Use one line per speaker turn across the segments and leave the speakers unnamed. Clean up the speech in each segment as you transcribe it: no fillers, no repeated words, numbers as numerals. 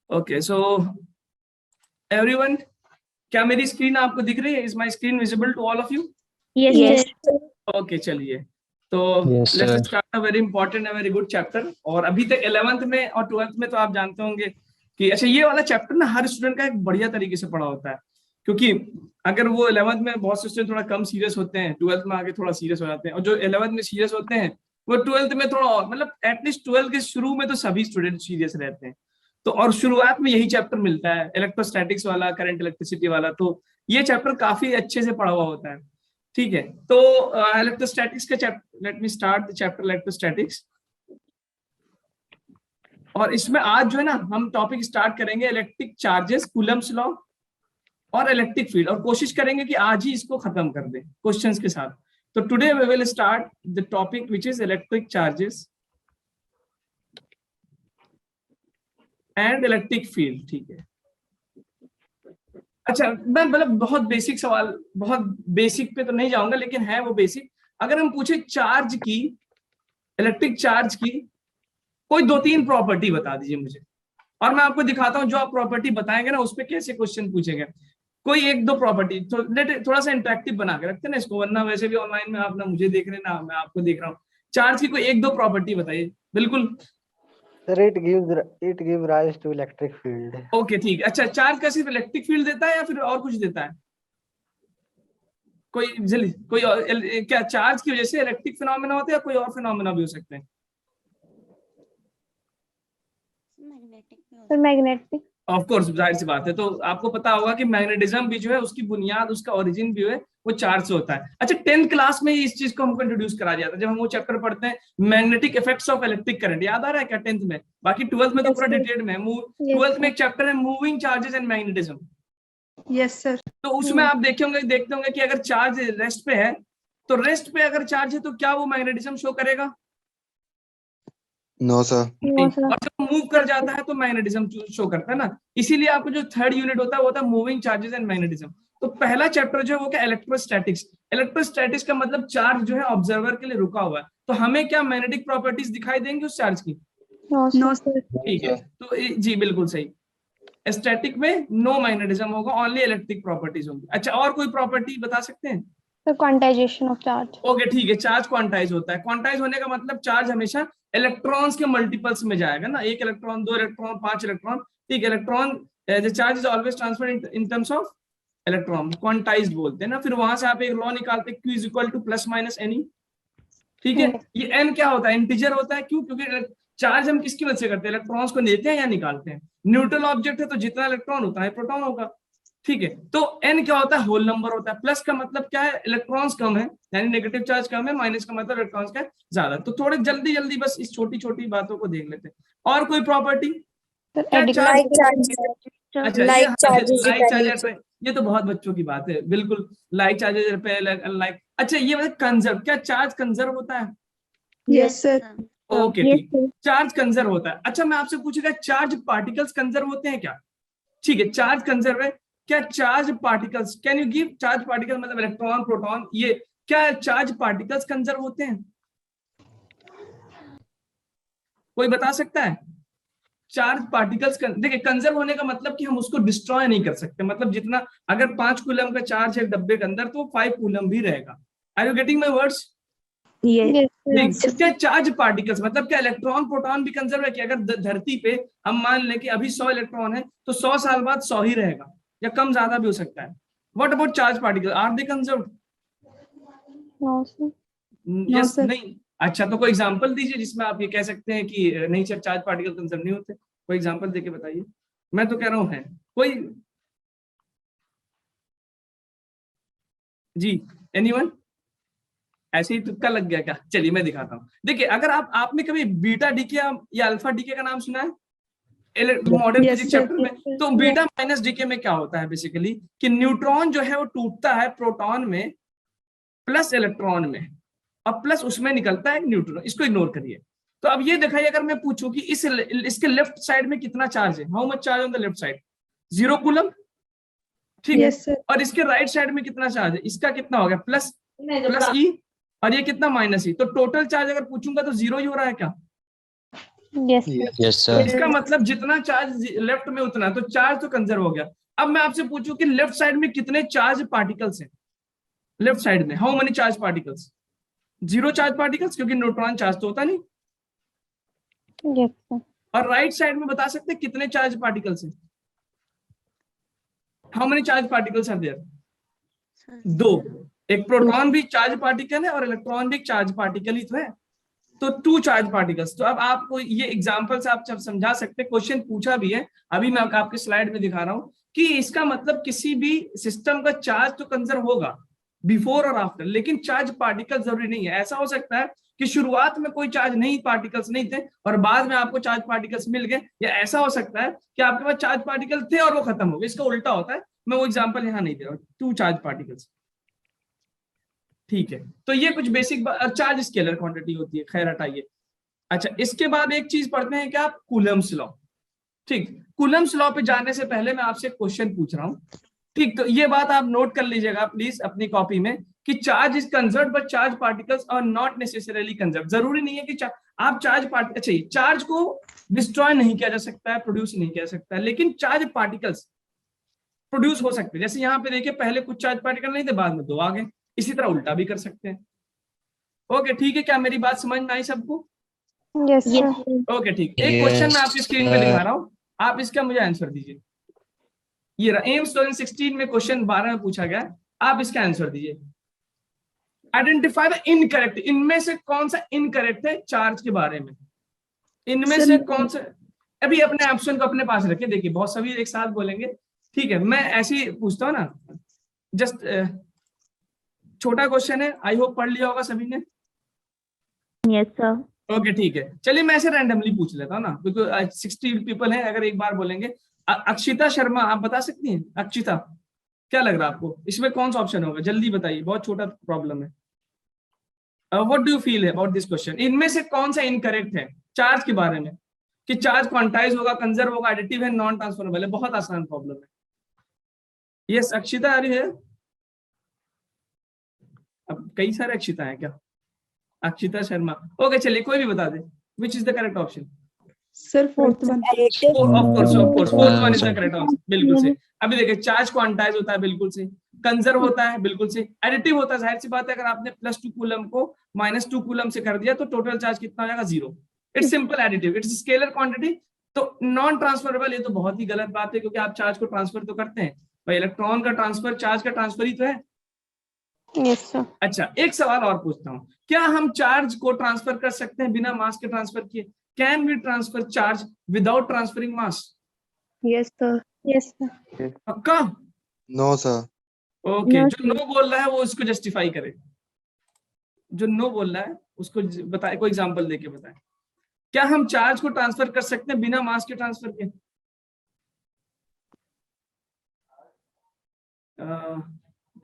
Okay so everyone, क्या मेरी screen आपको दिख रही है? Is my screen visible to all of you?
Yes.
Okay चलिए, तो
Yes,
let's
sir.
Start a very important and very good chapter. और अभी तक 11th में और 12th में तो आप जानते होंगे कि अच्छा ये वाला चैप्टर ना हर स्टूडेंट का एक बढ़िया तरीके से पढ़ा होता है, क्योंकि अगर वो 11th में बहुत से स्टूडेंट थोड़ा कम सीरियस होते हैं, 12th में आके थोड़ा सीरियस हो जाते हैं, और जो 11th में सीरियस होते हैं वो 12th में थोड़ा और, मतलब एटलीस्ट 12th के शुरू में तो सभी स्टूडेंट सीरियस रहते हैं। तो और शुरुआत में यही चैप्टर मिलता है, इलेक्ट्रोस्टैटिक्स वाला, करंट इलेक्ट्रिसिटी वाला, तो ये चैप्टर काफी अच्छे से पढ़ा हुआ होता है। ठीक है, तो इलेक्ट्रोस्टैटिक्स का chapter, let me start the chapter electrostatics. और इसमें आज जो है ना हम टॉपिक स्टार्ट करेंगे इलेक्ट्रिक चार्जेस, कूलम्स लॉ और इलेक्ट्रिक फील्ड, और कोशिश करेंगे कि आज ही इसको खत्म कर दें क्वेश्चंस के साथ। तो today we will start the topic which is electric charges and electric field. ठीक है, अच्छा मैं मतलब बहुत बेसिक सवाल, बहुत बेसिक पे तो नहीं जाऊंगा, लेकिन है वो बेसिक। अगर हम पूछे चार्ज की, इलेक्ट्रिक चार्ज की कोई 2-3 प्रॉपर्टी बता दीजिए मुझे, और मैं आपको दिखाता हूं जो आप प्रॉपर्टी बताएंगे ना उस पर कैसे क्वेश्चन पूछेंगे। कोई 1-2 प्रॉपर्टी, थोड़ा सा इंटरेक्टिव बना के रखते हैं ना इसको, वरना वैसे भी ऑनलाइन में आप ना मुझे देख रहे ना मैं आपको देख रहा हूँ। चार्ज की कोई 1-2 प्रॉपर्टी बताइए। बिल्कुल
Sir, it gives rise to electric field.
Okay ठीक है। अच्छा चार्ज का सिर्फ इलेक्ट्रिक फील्ड देता है या फिर और कुछ देता है? कोई जल्दी कोई और, क्या चार्ज की वजह से इलेक्ट्रिक फिनोमेना होते हैं या कोई और फिनोमेना भी हो सकते हैं?
मैग्नेटिक।
ऑफ कोर्स, जाहिर सी बात है। तो आपको पता होगा कि मैग्नेटिज्म भी जो है उसकी बुनियाद, उसका ओरिजिन भी है वो चार्ज से होता है। अच्छा 10th क्लास में इस चीज को हमको इंट्रोड्यूस करा दिया था जब हम वो चैप्टर पढ़ते हैं magnetic effects of electric current. याद आ रहा है क्या 10th में? बाकी 12th में तो पूरा डिटेल में है। 12th में एक चैप्टर है moving charges and magnetism.
Yes sir.
तो उसमें आप देखते होंगे कि अगर चार्ज रेस्ट पे है, तो रेस्ट पे अगर चार्ज है तो क्या वो मैग्नेटिज्म शो करेगा?
No sir.
और जब मूव कर जाता है तो मैग्नेटिज्म शो करता है ना। इसीलिए आपको जो थर्ड यूनिट होता है वो होता है मूविंग चार्जेस एंड मैग्नेटिज्म। तो पहला चैप्टर जो है वो क्या, इलेक्ट्रोस्टैटिक्स। इलेक्ट्रोस्टैटिक्स का मतलब चार्ज जो है ऑब्जर्वर के लिए रुका हुआ है, तो हमें क्या मैग्नेटिक प्रॉपर्टीज दिखाई देंगी उस चार्ज की?
No sir.
ठीक है, तो जी बिल्कुल सही। स्टैटिक में नो मैग्नेटिज्म होगा, ओनली इलेक्ट्रिक प्रॉपर्टीज होंगी। अच्छा और कोई प्रॉपर्टी बता सकते हैं?
Quantization of charge.
ओके ठीक है, चार्ज क्वांटाइज होता है। क्वांटाइज होने का मतलब चार्ज हमेशा इलेक्ट्रॉन्स के मल्टीपल्स में जाएगा ना, 1 इलेक्ट्रॉन, 2 इलेक्ट्रॉन, 5 इलेक्ट्रॉन। ठीक है, electron the charge is always transfer in terms of electron, quantized बोलते हैं ना। फिर वहां से आप एक लॉ निकालते हैं, Q is equal to plus minus n. ठीक है, ये एन क्या होता है? इंटीजर होता है। क्यों? क्योंकि चार्ज हम किसकी वजह से करते हैं? इलेक्ट्रॉन्स को लेते हैं या निकालते हैं। न्यूट्रल ऑब्जेक्ट है तो जितना इलेक्ट्रॉन होता है प्रोटॉन होगा। ठीक है, तो एन क्या होता है? होल नंबर होता है। प्लस का मतलब क्या है? इलेक्ट्रॉन्स कम है, यानी नेगेटिव चार्ज कम है। माइनस का मतलब इलेक्ट्रॉन्स का ज्यादा। तो थोड़े जल्दी जल्दी बस इस छोटी छोटी बातों को देख लेते हैं। और कोई प्रॉपर्टी? लाइक चार्जेस, ये तो बहुत बच्चों की बात है। बिल्कुल, लाइक चार्जेस पे लाइक। अच्छा ये मतलब कंजर्व, क्या चार्ज कंजर्व होता है?
Yes sir.
ओके ठीक, चार्ज कंजर्व होता है। अच्छा मैं आपसे पूछूंगा चार्ज पार्टिकल्स कंजर्व होते हैं क्या? ठीक है, चार्ज कंजर्व है। क्या charge particles, can you give charge particle मतलब इलेक्ट्रॉन, प्रोटॉन, ये क्या चार्ज पार्टिकल्स कंजर्व होते हैं? कोई बता सकता है? चार्ज पार्टिकल्स देखिए, कंजर्व होने का मतलब कि हम उसको डिस्ट्रॉय नहीं कर सकते। मतलब जितना, अगर 5 कूलम का चार्ज है डब्बे के अंदर तो 5 कूलम भी रहेगा। Are you getting my words? क्या चार्ज पार्टिकल्स मतलब क्या इलेक्ट्रॉन प्रोटॉन भी कंजर्व है? कि अगर धरती पे हम मान लें कि अभी 100 इलेक्ट्रॉन है तो 100 साल बाद 100 ही रहेगा, या कम ज्यादा भी हो सकता है। What about charge particle, are they conserved? Yes नहीं। अच्छा तो कोई एग्जांपल दीजिए जिसमें आप ये कह सकते हैं कि नहीं सर चार्ज पार्टिकल कंजर्व नहीं होते। कोई एग्जांपल देके बताइए। मैं तो कह रहा हूं है कोई। जी एनीवन? ऐसे ही तुक्का लग गया क्या? चलिए मैं दिखाता हूँ। देखिए अगर आपने कभी बीटा डीके या अल्फा डीके का नाम सुना है मॉडर्न फिजिक्स चैप्टर में? तो बीटा माइनस डीके में क्या होता है बेसिकली कि न्यूट्रॉन जो है वो टूटता है प्रोटॉन में प्लस इलेक्ट्रॉन में, और प्लस उसमें निकलता है न्यूट्रॉन। इसको इग्नोर करिए। तो अब ये दिखाइए, अगर मैं पूछूं कि इसके लेफ्ट साइड में कितना चार्ज है, how much charge on the left side? 0 coulomb. ठीक है, और इसके राइट साइड में कितना चार्ज है? इसका कितना हो गया? प्लस ई, और ये कितना? माइनस ई। तो टोटल चार्ज अगर पूछूंगा तो 0 ही हो रहा है क्या?
Yes, sir.
Yes,
तो
sir.
इसका मतलब जितना चार्ज लेफ्ट में उतना, तो चार्ज तो कंजर्व हो गया। अब मैं आपसे पूछूं कि लेफ्ट साइड में कितने चार्ज पार्टिकल्स हैं? लेफ्ट साइड में how many charge particles? 0 charge particles, क्योंकि न्यूट्रॉन चार्ज तो होता नहीं।
Yes, sir.
और राइट साइड में बता सकते हैं कितने चार्ज पार्टिकल्स हैं? How many charge particles are there? 2। एक प्रोटॉन भी चार्ज पार्टिकल है और इलेक्ट्रॉन भी चार्ज पार्टिकल ही तो है, तो 2 चार्ज पार्टिकल्स। तो अब आपको ये एग्जांपल से आप जब समझा सकते हैं, क्वेश्चन पूछा भी है, अभी मैं आपके स्लाइड में दिखा रहा हूं कि इसका मतलब किसी भी सिस्टम का चार्ज तो कंजर्व होगा बिफोर और आफ्टर, लेकिन चार्ज पार्टिकल जरूरी नहीं है। ऐसा हो सकता है कि शुरुआत में कोई चार्ज नहीं, पार्टिकल्स नहीं थे और बाद में आपको चार्ज पार्टिकल्स मिल गए, या ऐसा हो सकता है कि आपके पास चार्ज पार्टिकल थे और वो खत्म हो गए। इसका उल्टा होता है, मैं वो एग्जाम्पल यहाँ नहीं दे रहा हूँ। 2 चार्ज पार्टिकल्स, ठीक है। तो ये कुछ बेसिक चार्ज स्केलर क्वांटिटी होती है, खैर हटाइए। अच्छा, इसके बाद एक चीज पढ़ते हैं क्या, कूलम्स लॉ। ठीक, कूलम्स लॉ पे जाने से पहले मैं आपसे क्वेश्चन पूछ रहा हूँ, ठीक। तो ये बात आप नोट कर लीजिएगा प्लीज अपनी कॉपी में कि charge is conserved but charge particles are not necessarily conserved. जरूरी नहीं है कि आप अच्छा, चार्ज को डिस्ट्रॉय नहीं किया जा सकता है, प्रोड्यूस नहीं किया जा सकता है, लेकिन चार्ज पार्टिकल्स प्रोड्यूस हो सकते हैं। जैसे यहाँ पे देखिए, पहले कुछ चार्ज पार्टिकल नहीं थे, बाद में 2 आ गए। इसी तरह उल्टा भी कर सकते हैं। ओके, ठीक है, क्या मेरी बात समझ में आई सबको?
Yes, sir.
ओके, ठीक। एक क्वेश्चन मैं आपकी स्क्रीन पे
Yes,
दिखा रहा हूँ, आप इसका मुझे आंसर दीजिए। ये रहा, एम्स 2016 में क्वेश्चन 12 में पूछा गया, आप इसका आंसर दीजिए। आइडेंटिफाई द इनकरेक्ट, इनमें से कौन सा इनकरेक्ट है चार्ज के बारे में? इनमें से कौन सा? अभी अपने ऑप्शन को अपने पास रखिए, देखिए बहुत सभी एक साथ बोलेंगे, ठीक है। मैं ऐसे ही पूछता हूँ ना, जस्ट छोटा क्वेश्चन है, आई होप पढ़ लिया होगा सभी ने।
Yes, sir.
ओके, ठीक है। चलिए मैं ऐसे रैंडमली पूछ लेता हूँ ना, क्योंकि 60 पीपल हैं, अगर एक बार बोलेंगे। अक्षिता शर्मा, आप बता सकती हैं? अक्षिता, क्या लग रहा है आपको इसमें कौन सा ऑप्शन होगा? जल्दी बताइए, बहुत छोटा प्रॉब्लम है। What do you feel about this question? इनमें से कौन सा इनकरेक्ट है चार्ज के बारे में, कि चार्ज क्वांटाइज होगा, कंजर्व होगा, एडिटिव है, नॉन ट्रांसफरेबल है? बहुत आसान प्रॉब्लम है। यस, अक्षिता आ रही है? अब कई सारे अक्षिता है क्या? अक्षिता शर्मा, ओके, चलिए कोई भी बता दे। Which is the correct option?
Sir, fourth one.
Of course fourth one is the correct answer, बिल्कुल से। अभी देखिए, चार्ज क्वांटाइज होता है, बिल्कुल से। कंजर्व होता है, बिल्कुल से। एडिटिव होता है, जाहिर सी बात है, अगर आपने +2 कूलम को -2 कूलम से कर दिया तो टोटल चार्ज कितना हो जाएगा? 0। It's simple additive, it's scalar quantity. तो नॉन ट्रांसफरेबल, ये तो बहुत ही गलत बात है, क्योंकि आप चार्ज को ट्रांसफर तो करते हैं भाई, इलेक्ट्रॉन का ट्रांसफर चार्ज का ट्रांसफर ही तो है।
Yes, sir.
अच्छा, एक सवाल और पूछता हूँ, क्या हम चार्ज को ट्रांसफर कर सकते हैं बिना मास के ट्रांसफर किए? Can we transfer charge without transferring mass?
Yes, sir. Yes, sir.
पक्का?
no, sir.
ओके,
No,
जो नो बोल रहा है वो उसको जस्टिफाई करे। जो नो बोल रहा है उसको बताए, कोई एग्जांपल देके बताए। क्या हम चार्ज को ट्रांसफर कर सकते हैं बिना मास के ट्रांसफर के?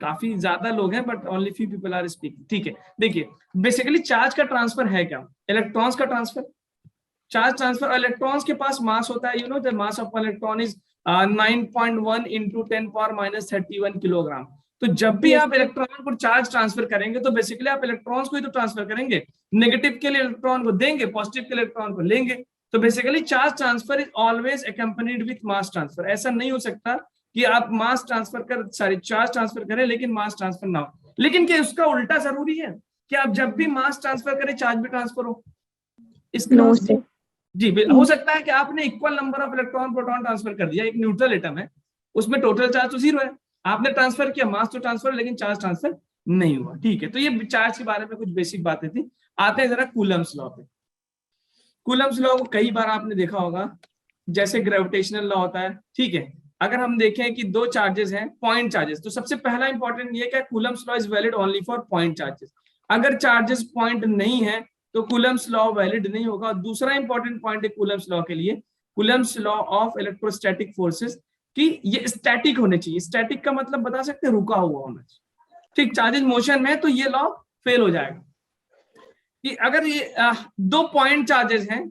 काफी ज्यादा लोग हैं, but only few people are speaking. ठीक है, देखिए बेसिकली चार्ज का ट्रांसफर है क्या? इलेक्ट्रॉन्स का ट्रांसफर। चार्ज ट्रांसफर, इलेक्ट्रॉन्स के पास मास होता है, you know the mass of electron is 9.1 into 10⁻31 kilogram. तो जब भी आप इलेक्ट्रॉन को चार्ज ट्रांसफर करेंगे तो बेसिकली आप इलेक्ट्रॉन्स को ही तो ट्रांसफर करेंगे। नेगेटिव के लिए इलेक्ट्रॉन को देंगे, पॉजिटिव के इलेक्ट्रॉन को लेंगे। तो basically charge transfer is always accompanied with mass transfer. ऐसा नहीं हो सकता कि आप मास ट्रांसफर कर, सॉरी चार्ज ट्रांसफर करें लेकिन मास ट्रांसफर ना हो। लेकिन क्या उसका उल्टा जरूरी है कि आप जब भी मास ट्रांसफर करें चार्ज भी ट्रांसफर हो? इसका
No, sir.
जी, हो सकता है कि आपने equal number of electron proton transfer कर दिया, एक न्यूट्रल एटम है, उसमें टोटल चार्ज तो 0 है, आपने ट्रांसफर किया, मास तो ट्रांसफर, लेकिन चार्ज ट्रांसफर नहीं हुआ। ठीक है, तो ये चार्ज के बारे में कुछ बेसिक बातें थी। आते हैं जरा कूलम्स लॉ पे। कूलम्स लॉ को कई बार आपने देखा होगा, जैसे ग्रेविटेशनल लॉ होता है, ठीक है। अगर हम देखें कि 2 चार्जेस हैं, पॉइंट चार्जेस, तो सबसे पहला इंपॉर्टेंट ये क्या, Coulomb's law is valid only for point charges. अगर चार्जेस पॉइंट नहीं है तो कूलम्स लॉ वैलिड नहीं होगा। दूसरा इंपॉर्टेंट पॉइंट है कूलम्स लॉ के लिए, Coulomb's law of electrostatic forces, कि ये स्टैटिक होने चाहिए। स्टैटिक का मतलब बता सकते हैं, रुका हुआ होना चाहिए। ठीक, चार्जेस मोशन में तो ये लॉ फेल हो जाएगा। कि अगर ये 2 पॉइंट चार्जेस हैं,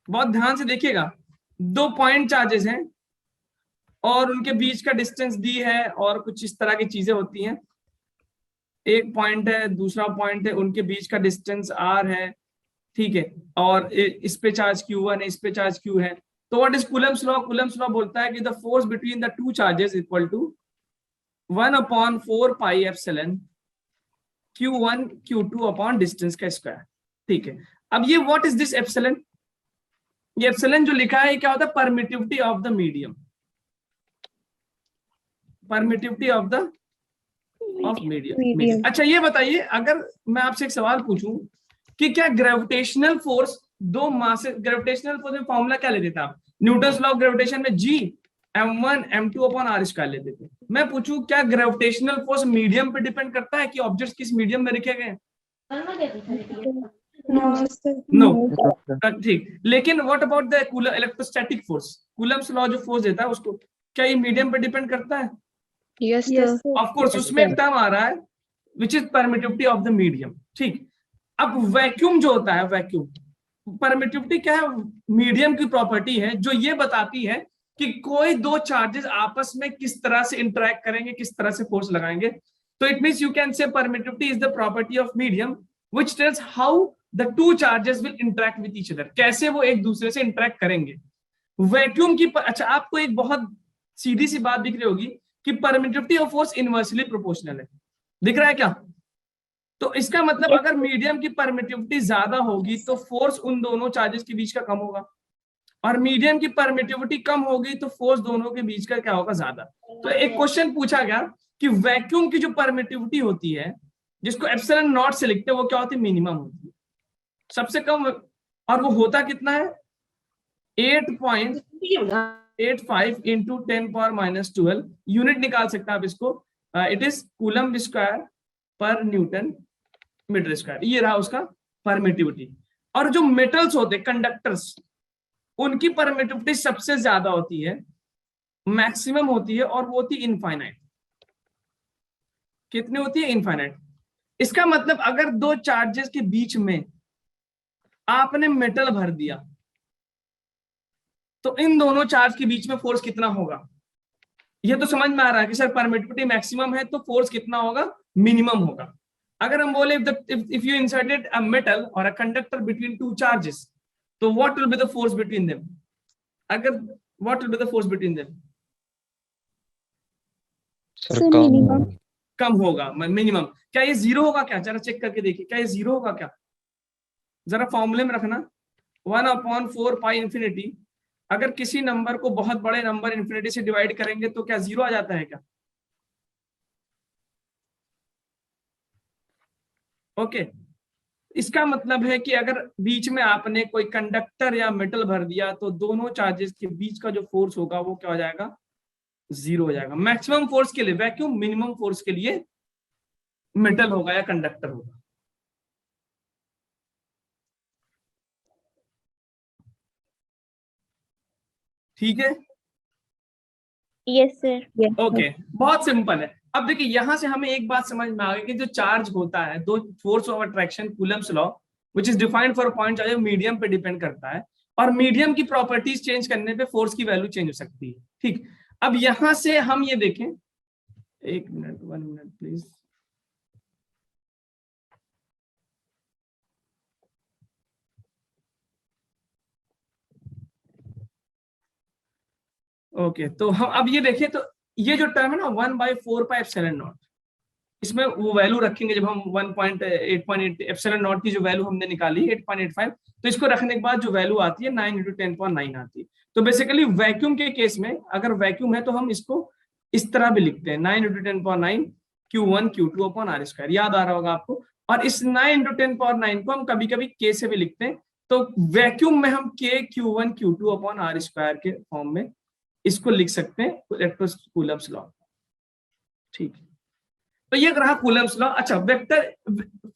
बहुत ध्यान से देखिएगा, 2 पॉइंट चार्जेस हैं और उनके बीच का डिस्टेंस दी है और कुछ इस तरह की चीजें होती हैं। एक पॉइंट है, दूसरा पॉइंट है, उनके बीच का डिस्टेंस r है, ठीक है, और इस पे चार्ज Q1 है, इस पे चार्ज Q है। तो what is Coulomb's law? Coulomb's law बोलता है कि the force between the two charges equal to 1/4 pi epsilon Q1 Q2 upon distance का स्क्वायर। ठीक है, अब ये व्हाट इज दिस एप्सिलॉन? ये एप्सिलॉन जो लिखा है, क्या होता है? Permittivity of the medium, permittivity of the medium. अच्छा ये बताइए, अगर मैं आपसे एक सवाल पूछूं कि क्या ग्रेविटेशनल फोर्स दो मास, ग्रेविटेशनल फोर्स में फॉर्मूला क्या लेते थे आप? न्यूटन्स लॉ ऑफ ग्रेविटेशन में G m1 m2 upon r square लेते थे। मैं पूछूं क्या ग्रेविटेशनल फोर्स मीडियम पे डिपेंड करता है कि ऑब्जेक्ट्स किस मीडियम में रखे गए? नो। ठीक, लेकिन what about the coulomb electrostatic force? Coulomb's law जो फोर्स देता है उसको, क्या ये मीडियम पे डिपेंड करता है?
Yes, sir.
ऑफ कोर्स, उसमें एक टर्म आ रहा है which is permittivity of the medium. ठीक, अब वैक्यूम जो होता है, वैक्यूम परमिटिविटी क्या है? मीडियम की प्रॉपर्टी है जो ये बताती है कि कोई दो चार्जेस आपस में किस तरह से इंटरेक्ट करेंगे, किस तरह से फोर्स लगाएंगे। तो it means you can say permittivity is the property of medium which tales how the two charges will interact with each other, कैसे वो एक दूसरे से इंटरेक्ट करेंगे। वैक्यूम की अच्छा, आपको एक बहुत सीधी सी बात दिख रही होगी कि permittivity of force inversely proportional है। दिख रहा है क्या? तो इसका मतलब अगर मीडियम की परमिटिविटी ज्यादा होगी तो फोर्स उन दोनों चार्जेस के बीच का कम होगा, और मीडियम की परमिटिविटी कम होगी तो फोर्स दोनों के बीच का क्या होगा? ज्यादा। तो एक क्वेश्चन पूछा गया कि वैक्यूम की जो परमिटिविटी होती है, जिसको एप्सिलॉन नॉट से लिखते हैं, वो क्या होती है? मिनिमम होती है, सबसे कम। और वो होता कितना है? 8.85 इंटू 10⁻⁻12 यूनिट निकाल सकते हैं आप इसको। इट इज कूलम स्क्वायर पर न्यूटन मीटर स्क्वायर। ये रहा उसका परमिटिविटी। और जो मेटल्स होते हैं, कंडक्टर्स, उनकी परमिटिविटी सबसे ज्यादा होती है, मैक्सिमम होती है, और वो होती है इनफाइनाइट। कितनी होती है? इनफाइनाइट। इसका मतलब अगर दो चार्जेस के बीच में आपने मेटल भर दिया तो इन दोनों चार्ज के बीच में फोर्स कितना होगा? ये तो समझ में आ रहा है कि सर परमिटिविटी मैक्सिमम है तो फोर्स कितना होगा? मिनिमम होगा। अगर हम बोले if you inserted a metal or a conductor between two charges, तो what will be the force between them? अगर what will be the force between them?
Minimum.
कम होगा, मिनिमम। क्या ये जीरो होगा क्या? जरा चेक करके देखिए, क्या ये जीरो होगा क्या? जरा फॉर्मूले में रखना 1/4 पाई इंफिनिटी। अगर किसी नंबर को बहुत बड़े नंबर इंफिनिटी से डिवाइड करेंगे तो क्या जीरो आ जाता है क्या? ओके, इसका मतलब है कि अगर बीच में आपने कोई कंडक्टर या मेटल भर दिया तो दोनों चार्जेस के बीच का जो फोर्स होगा वो क्या हो जाएगा? जीरो हो जाएगा। मैक्सिमम फोर्स के लिए वैक्यूम, मिनिमम फोर्स के लिए मेटल होगा या कंडक्टर होगा। ठीक है?
Yes, sir. Yes,
ओके, बहुत सिंपल है। अब देखिए यहां से हमें एक बात समझ में आ गई कि जो चार्ज होता है, दो force of attraction, Coulomb's law which is defined for point charge, medium पे डिपेंड करता है, और मीडियम की प्रॉपर्टीज चेंज करने पे फोर्स की वैल्यू चेंज हो सकती है। ठीक, अब यहां से हम ये देखें, एक मिनट, 1 मिनट प्लीज। ओके, तो हम अब ये देखें, तो ये जो टर्म है ना 1/4 पाई एप्सिलॉन नॉट, इसमें वो वैल्यू रखेंगे जब हम 1.8 एप्सिलॉन नॉट की जो वैल्यू हमने निकाली 8.85, तो इसको रखने के बाद जो वैल्यू आती है 9 × 10⁻9 आती है। तो बेसिकली वैक्यूम के केस में अगर वैक्यूम है तो हम इसको इस तरह भी लिखते हैं 9 × 10⁻9 Q1 Q2 upon r square. याद आ रहा होगा आपको। और इस 9 × 10⁻9 को हम कभी कभी k से भी लिखते हैं, तो वैक्यूम में हम k Q1 Q2 upon r square के फॉर्म में इसको लिख सकते हैं, इलेक्ट्रोकूलम्स लॉ। ठीक है, तो ये रहा कूलम्स लॉ। अच्छा, वेक्टर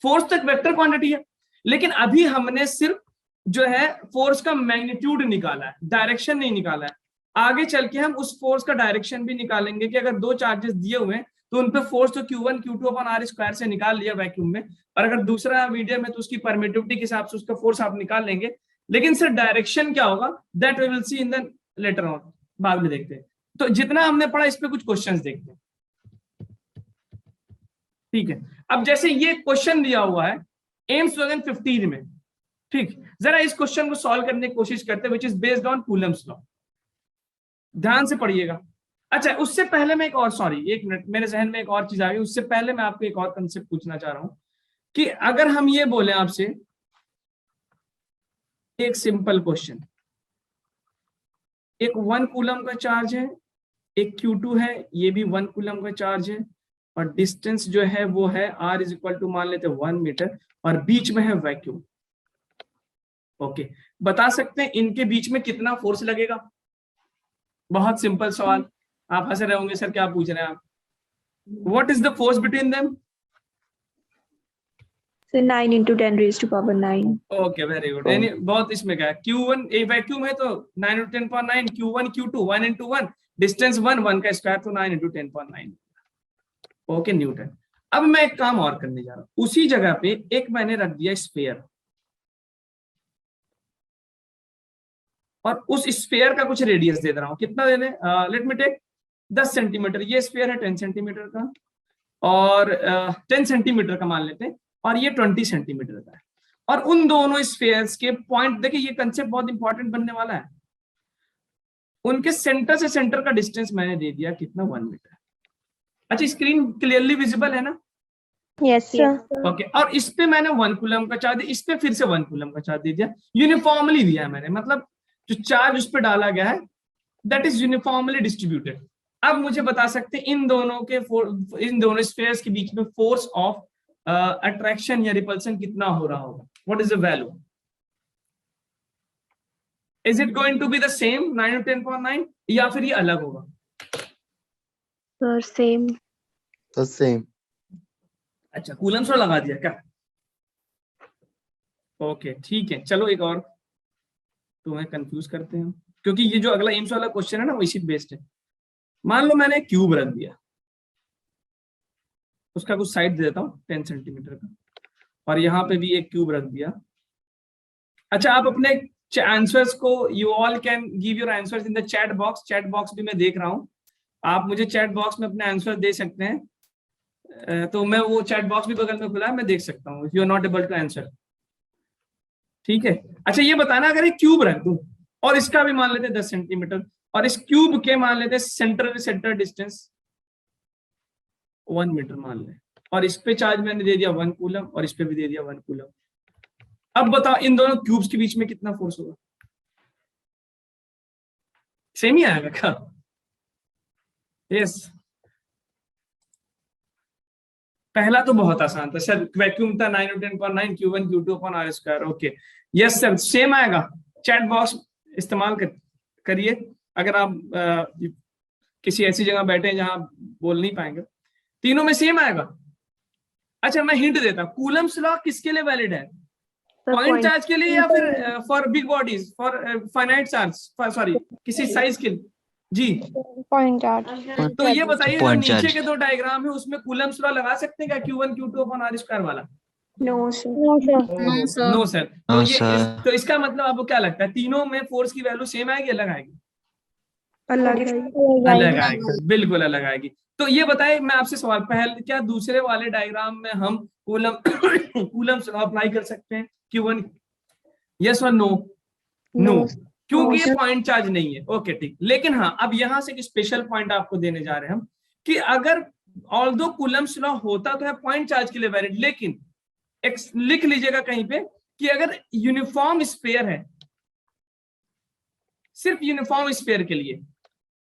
फोर्स तक वेक्टर क्वांटिटी है, लेकिन अभी हमने सिर्फ जो है फोर्स का मैग्नीट्यूड निकाला है, डायरेक्शन नहीं निकाला है। आगे चल के हम उस फोर्स का डायरेक्शन भी निकालेंगे कि अगर दो चार्जेस दिए हुए हैं तो उन पे फोर्स तो Q1 Q2 upon r square से निकाल लिया वैक्यूम में, और अगर दूसरा मीडियम है तो उसकी परमिटिविटी के हिसाब से उसका फोर्स आप निकाल लेंगे। लेकिन सर डायरेक्शन क्या होगा, that we will see in the later on, बाद में देखते हैं। तो जितना हमने पढ़ा इस पे कुछ क्वेश्चंस देखते हैं। ठीक है, अब जैसे ये क्वेश्चन दिया हुआ है एम्स 2015 में, ठीक, जरा इस क्वेश्चन को सॉल्व करने की कोशिश करते हैं, which is based on Coulomb's law. ध्यान से पढ़िएगा। अच्छा, उससे पहले मैं एक और, सॉरी एक मिनट, मेरे जहन में एक और चीज आ गई। उससे पहले मैं आपको एक और कंसेप्ट पूछना चाह रहा हूं कि अगर हम ये बोले आपसे एक सिंपल क्वेश्चन, एक 1 कूलम का चार्ज है, एक Q2 है, ये भी 1 कूलम का चार्ज है, और डिस्टेंस जो है वो है R इज इक्वल टू मान लेते 1 मीटर, और बीच में है वैक्यूम। ओके, बता सकते हैं इनके बीच में कितना फोर्स लगेगा? बहुत सिंपल सवाल। आप हंस रहे होंगे, सर क्या पूछ रहे हैं आप? What is the force between them?
So 9 into 10 raised to power 9.
Okay, very good. यानी बहुत इसमें क्या है, Q1 एक वैक्यूम है तो 9 into 10.9, Q1 Q2 1 into 1, distance 1 का स्क्वायर तो 9 into 10.9। Okay, Newton. अब मैं एक काम और करने जा रहा हूं, उसी जगह पे एक मैंने रख दिया स्फीयर, और उस स्फीयर का कुछ रेडियस दे रहा हूं। कितना दे दें? Let me take 10 centimetre. ये स्फीयर है 10 सेंटीमीटर का, और 10 सेंटीमीटर का मान लेते हैं, और ये 20 सेंटीमीटर का है। और उन दोनों स्फीयर्स के पॉइंट, देखिए ये कंसेप्ट बहुत इंपॉर्टेंट बनने वाला है। उनके सेंटर से सेंटर का डिस्टेंस मैंने दे दिया कितना? 1 मीटर। अच्छा, स्क्रीन क्लियरली विजिबल है ना?
Yes, sir.
ओके, और इस पे मैंने 1 कूलम का चार्ज, इस पे फिर से 1 कूलम का चार्ज दे दिया। यूनिफॉर्मली दिया है मैंने, मतलब जो चार्ज उस पे डाला गया है दैट इज यूनिफॉर्मली डिस्ट्रीब्यूटेड। अब मुझे बता सकते हैं इन दोनों स्फीयर्स के बीच में फोर्स ऑफ अट्रैक्शन या रिपल्शन कितना हो रहा होगा? What is the value? Is it going to be the same 9 to 10.9, या फिर ये अलग होगा?
Sir, same.
The same.
अच्छा, कूलम्स लॉ लगा दिया क्या? ओके, ठीक है, चलो एक और तुम्हें कंफ्यूज करते हैं, क्योंकि ये जो अगला एम्स वाला क्वेश्चन है ना वो इसी बेस्ड है। मान लो मैंने क्यूब रख दिया, उसका कुछ साइड दे देता हूँ 10 सेंटीमीटर का, और यहाँ पे भी एक क्यूब रख दिया। अच्छा, आप अपने आंसर्स को, you all can give your answers in the chat box. Chat box भी मैं देख रहा हूँ, आप मुझे चैट बॉक्स में अपने आंसर दे सकते हैं। तो मैं वो चैट बॉक्स भी बगल में खुला है, मैं देख सकता हूँ if you are not able to answer. ठीक है, अच्छा ये बताना, अगर एक क्यूब रख दूं और इसका भी मान लेते 10 सेंटीमीटर, और इस क्यूब के मान लेते सेंटर सेंटर डिस्टेंस 1 मीटर मान ले, और इस पे चार्ज मैंने दे दिया 1 कूलम, और इस पे भी दे दिया 1 कूलम। अब बताओ इन दोनों क्यूब्स के बीच में कितना फोर्स होगा? सेम ही आएगा क्या? यस, पहला तो बहुत आसान था सर, वैक्यूम था 9 to 10.9 Q1 Q2 upon R square. Okay, yes sir, same आएगा। चैट बॉक्स इस्तेमाल करिए अगर आप किसी ऐसी जगह बैठे हैं जहां बोल नहीं पाएंगे, तीनों में सेम आएगा। अच्छा, मैं हिंट देता हूं, कूलम्स लॉ किसके लिए वैलिड है? पॉइंट चार्ज के लिए, या फिर for big bodies, for finite charge, sorry किसी साइज के लिए? जी,
Point charge.
तो ये बताइए, जो
Point
नीचे
charge.
के दो डायग्राम है उसमें कूलम्स लॉ लगा सकते हैं क्या? Q1 Q2 upon R square वाला?
No, sir. No, sir.
No sir. तो
No,
ये
sir.
तो इसका मतलब आपको क्या लगता है, तीनों में फोर्स की वैल्यू सेम आएगी, अलग आएगी? अलग आएगी, बिल्कुल अलग आएगी। तो ये बताए, मैं आपसे सवाल, पहले क्या दूसरे वाले डायग्राम में हम कूलम कूलम्स लॉ अप्लाई कर सकते हैं Q1? यस और नो? नो, क्योंकि ये पॉइंट चार्ज नहीं है। ओके, ठीक। लेकिन हाँ, अब यहां से एक स्पेशल पॉइंट आपको देने जा रहे हैं हम, कि अगर ऑल्दो कूलम्स लॉ होता तो है पॉइंट चार्ज के लिए वैलिड, लेकिन एक लिख लीजिएगा कहीं पे कि अगर यूनिफॉर्म स्फीयर है, सिर्फ यूनिफॉर्म स्फीयर के लिए,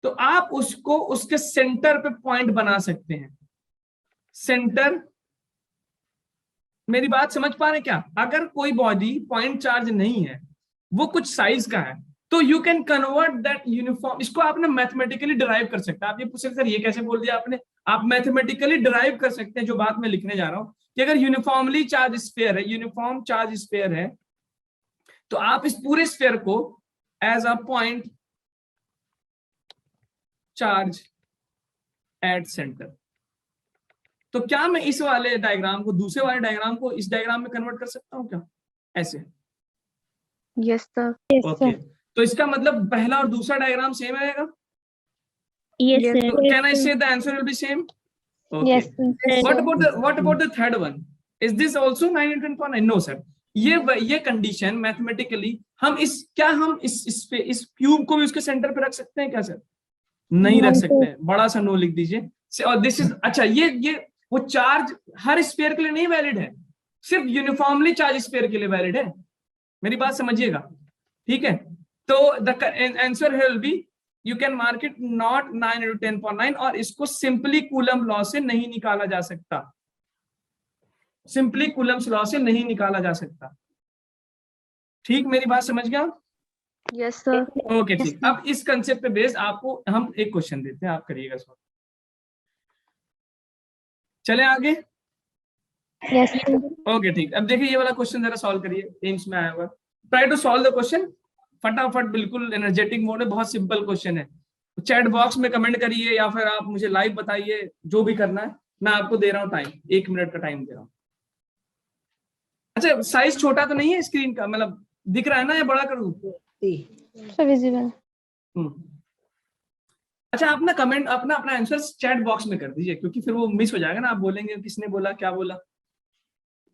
तो आप उसको उसके सेंटर पे पॉइंट बना सकते हैं। सेंटर, मेरी बात समझ पा रहे हैं क्या? अगर कोई बॉडी पॉइंट चार्ज नहीं है, वो कुछ साइज का है, तो you can convert that uniform, इसको आपने मैथमेटिकली डिराइव कर सकते हैं। आप ये पूछ सकते सर ये कैसे बोल दिया आपने? आप मैथमेटिकली डिराइव कर सकते हैं जो बात मैं लिखने जा रहा हूं, कि अगर यूनिफॉर्मली चार्ज स्फीयर है, यूनिफॉर्म चार्ज स्फीयर है, तो आप इस पूरे स्फीयर को as a point charge at centre, तो क्या मैं इस वाले डायग्राम को दूसरे वाले डायग्राम को इस डायग्राम में कन्वर्ट कर सकता हूं क्या? ऐसे?
Yes, sir.
ओके, तो इसका मतलब पहला और दूसरा डायग्राम सेम आएगा?
Yes, sir.
Can I say the answer will be same? Okay.
Yes, sir.
What about the third one? Is this also 9 into 10.9? No, sir. ये कंडीशन मैथमेटिकली हम इस क्यूब को भी उसके सेंटर पे रख सकते हैं क्या सर? नहीं रख सकते हैं, बड़ा सा नो लिख दीजिए। और दिस इज, अच्छा ये वो चार्ज हर स्फीयर के लिए नहीं वैलिड है, सिर्फ यूनिफॉर्मली चार्ज स्फीयर के लिए वैलिड है। मेरी बात समझिएगा, ठीक है? तो the answer will be, you can mark it not 9 into 10⁻9, और इसको सिंपली कूलम लॉ से नहीं निकाला जा सकता, सिंपली कूलम्स लॉ से नहीं निकाला जा सकता। ठीक, मेरी बात समझ गया?
Yes sir.
ओके ठीक। अब इस कंसेप्ट पे बेस्ड आपको हम एक क्वेश्चन देते हैं, आप करिएगा सॉल्व। चले आगे।
Yes sir.
ओके ठीक। अब देखिए ये वाला क्वेश्चन जरा सॉल्व करिए, एम्स में आया हुआ। Try to solve the question फटाफट, बिल्कुल एनर्जेटिक मोड में, बहुत सिंपल क्वेश्चन है। चैट बॉक्स में कमेंट करिए या फिर आप मुझे लाइव बताइए, जो भी करना है। मैं आपको दे रहा हूँ टाइम, 1 मिनट का टाइम दे रहा हूँ। अच्छा, साइज छोटा तो नहीं है स्क्रीन का, मतलब दिख रहा है ना, या बड़ा करूँ?
Sir visible.
अच्छा, आप ना कमेंट अपना आंसर चैट बॉक्स में कर दीजिए, क्योंकि फिर वो मिस हो जाएगा ना, आप बोलेंगे किसने बोला, क्या बोला।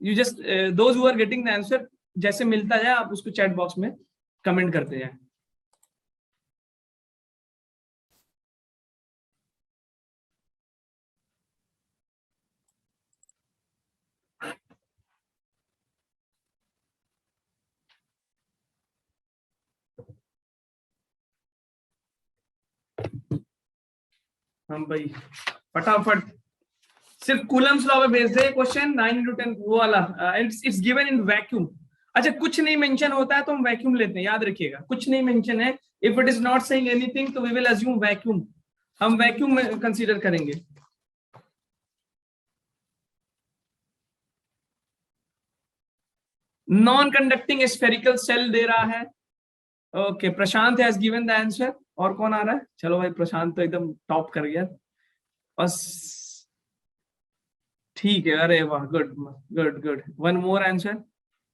You just those who are getting the answer, जैसे मिलता जाए आप उसको चैट बॉक्स में कमेंट करते जाए। हम भाई फटाफट, सिर्फ कूलम्स लॉ पे बेस्ड है क्वेश्चन, 9 into 10 वो वाला, इट्स गिवन इन वैक्यूम। अच्छा, कुछ नहीं मेंशन होता है तो हम वैक्यूम लेते हैं, याद रखिएगा, कुछ नहीं मेंशन है, if it is not saying anything तो वी विल अज्यूम वैक्यूम, हम वैक्यूम में कंसीडर करेंगे। नॉन कंडक्टिंग स्फेरिकल सेल दे रहा है। Okay, Prashant has given the answer. और कौन आ रहा है? चलो भाई, प्रशांत तो एकदम टॉप कर गया बस, ठीक है। अरे वाह, good good good, one more answer.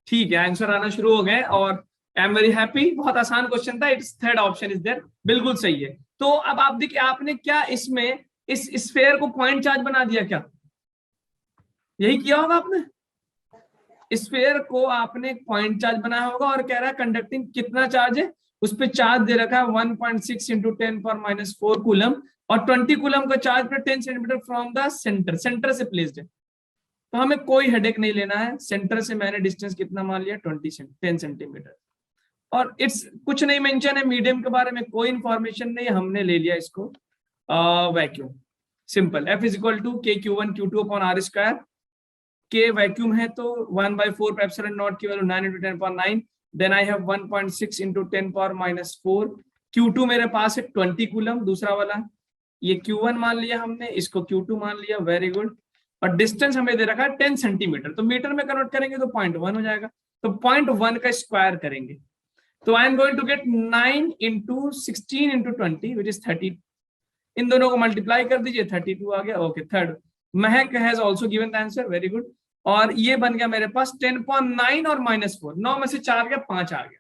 ठीक है, आंसर आना शुरू हो गए और आई एम वेरी हैप्पी। बहुत आसान क्वेश्चन था, it's third option is there, बिल्कुल सही है। तो अब आप देखिए, आपने क्या इसमें इस स्फीयर को पॉइंट चार्ज बना दिया क्या? यही किया होगा आपने, स्फीयर को आपने पॉइंट चार्ज बनाया होगा, और कह रहा है कंडक्टिंग कितना चार्ज है, उस पर चार्ज दे रखा है 1.6 into 10⁻⁴ कूलम, और 20 कूलम का चार्ज पर 10 centimetre from the centre, centre से प्लेस्ड है। तो हमें कोई हेडेक नहीं लेना है, सेंटर से मैंने डिस्टेंस कितना मान लिया, 10 सेंटीमीटर। और इट्स कुछ नहीं मेंशन है, मीडियम के बारे में कोई इंफॉर्मेशन नहीं, हमने ले लिया इसको vacuum. Simple, F is equal to KQ1 Q2 upon R²। के वैक्यूम है तो 1/4 एप्सिलॉन नॉट की value 9 into 10⁻9, then I have 1.6 into 10⁻⁴। Q2 मेरे पास है 20 कूलम, दूसरा वाला ये Q1 मान लिया हमने, इसको Q2 मान लिया, वेरी गुड। और डिस्टेंस हमें दे रखा है 10 सेंटीमीटर, तो मीटर में कन्वर्ट करेंगे तो 0.1 हो जाएगा, तो 0.1 का स्क्वायर करेंगे तो I am going to get 9 into 16 into 20 which is 30। इन दोनों को मल्टीप्लाई कर दीजिए, 32 आ गया। Okay, third Mahak has also given the answer, very good. और ये बन गया मेरे पास 10.9 और -4, 9 में से 4 गया, 5 आ गया,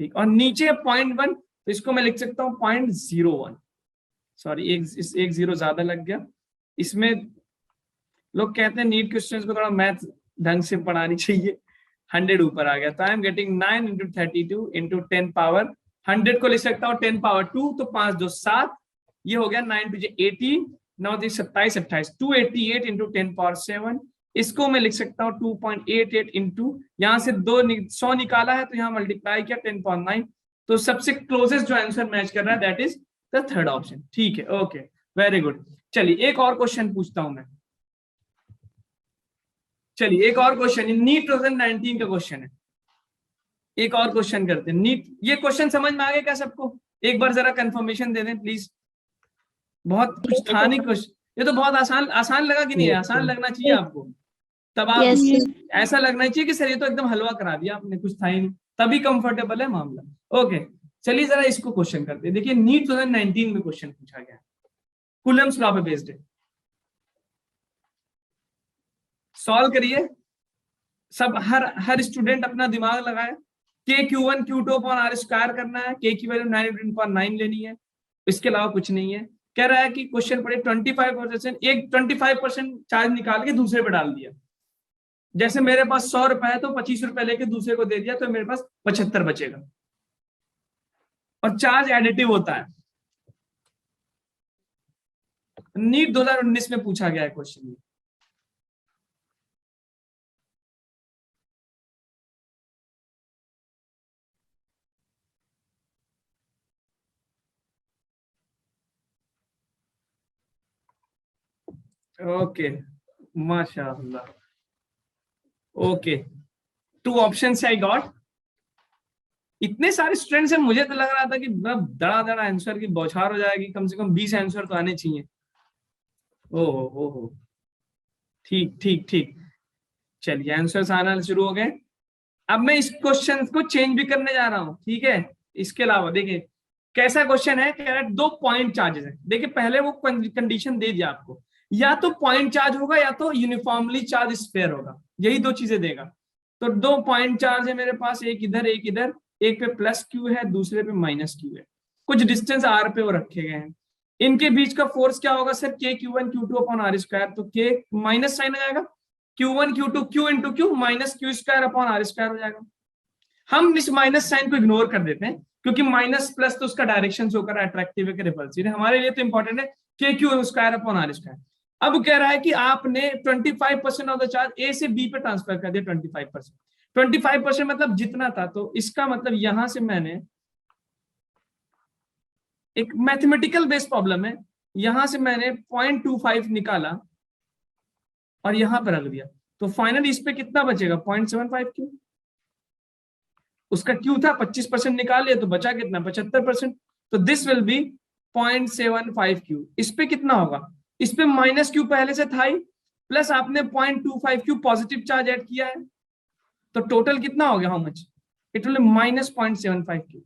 ठीक। और नीचे 0.1, तो इसको मैं लिख सकता हूँ 0.01, सॉरी एक जीरो ज्यादा लग गया इसमें। लोग कहते हैं नीट क्वेश्चंस को थोड़ा मैथ ढंग से पढ़ानी चाहिए, 100 ऊपर आ गया, तो I am getting 9 into 32 into 10 power 100 को लिख सकता हूँ 10 पावर 2, तो 5 2 7, ये हो गया 9 2 18, 9 3 27 28, 288 into 10 पावर 7। इसको मैं लिख सकता हूँ 2.88 into, यहाँ से 100 निकाला है तो यहाँ मल्टीप्लाई किया 10.9, तो सबसे क्लोजेस्ट जो आंसर मैच कर रहा है that is the third option, ठीक है। Okay, very good. चलिए एक और क्वेश्चन पूछता हूं मैं, चलिए एक और क्वेश्चन, नीट 2019 का क्वेश्चन है, एक और क्वेश्चन करते हैं नीट। ये क्वेश्चन समझ में आ गया क्या सबको? एक बार जरा कंफर्मेशन दे दें प्लीज। बहुत कुछ था नहीं क्वेश्चन, ये तो बहुत आसान लगा कि नहीं? आसान लगना चाहिए आपको, तब आप ऐसा लगना चाहिए कि सर ये तो एकदम हलवा करा दिया आपने, कुछ था ही नहीं, तभी कंफर्टेबल है मामला। ओके, चलिए जरा इसको क्वेश्चन करते हैं। देखिए नीट 2019 में क्वेश्चन पूछा गया, कूलम्स लॉ पे बेस्ड है, सॉल्व करिए सब, हर स्टूडेंट अपना दिमाग लगाए। KQ1 Q2 अपॉन R² करना है, K की वैल्यू 9 into 10⁻9 लेनी है, इसके अलावा कुछ नहीं है। कह रहा है कि क्वेश्चन पढ़े 25%, एक 25% चार्ज निकाल के दूसरे पे डाल दिया, जैसे मेरे पास 100 रुपए है तो 25 रुपए लेके दूसरे को दे दिया तो मेरे पास 75 बचेगा। और चार्ज एडिटिव होता है। नीट 2019 में पूछा गया है क्वेश्चन। ओके, माशाअल्लाह। Okay, 2 options I got. इतने सारे स्टूडेंट्स हैं, मुझे तो लग रहा था कि दड़ा आंसर की बौछार हो जाएगी, कम से कम 20 आंसर तो आने चाहिए। ओहो, ठीक ठीक ठीक, चलिए आंसर्स आना शुरू हो गए। अब मैं इस क्वेश्चन को चेंज भी करने जा रहा हूं, ठीक है। इसके अलावा देखिए कैसा क्वेश्चन है, कह रहा है 2 पॉइंट चार्जेस है। देखिए पहले वो कंडीशन दे दिया आपको, या तो पॉइंट चार्ज होगा या तो यूनिफॉर्मली चार्ज स्फीयर होगा, यही 2 चीजें देगा। तो 2 पॉइंट चार्ज है मेरे पास, एक इधर एक इधर, एक पे प्लस क्यू है दूसरे पे माइनस क्यू है, कुछ डिस्टेंस आर पे वो रखे गए हैं। इनके बीच का फोर्स क्या होगा सर, के Q1 Q2 upon R square. तो के माइनस साइन हो जाएगा, Q1 Q2 Q into Q minus Q square upon R square हो जाएगा। हम इस माइनस साइन को इग्नोर कर देते हैं क्योंकि माइनस प्लस तो उसका डायरेक्शन शो कर अट्रैक्टिव है कि रिपल्सिव है, हमारे लिए तो इंपॉर्टेंट है K Q square upon R square. अब कह रहा है कि आपने 25% ऑफ द चार्ज ए से बी पे ट्रांसफर कर दिया। 25% मतलब जितना था, तो इसका मतलब यहां से मैंने एक मैथमेटिकल बेस्ड प्रॉब्लम है, यहां से मैंने 0.25 निकाला और यहां पर रख दिया। तो फाइनल इस पे कितना बचेगा, 0.75 क्यू। उसका क्यू था 25% निकाल लिया तो बचा कितना, 75%। तो दिस विल बी 0.75 क्यू। इस पे कितना होगा, इस पे माइनस क्यू पहले से था ही, प्लस आपने 0.25 क्यू पॉजिटिव चार्ज ऐड किया है, तो टोटल कितना हो गया, how much, it will minus 0.75 Q.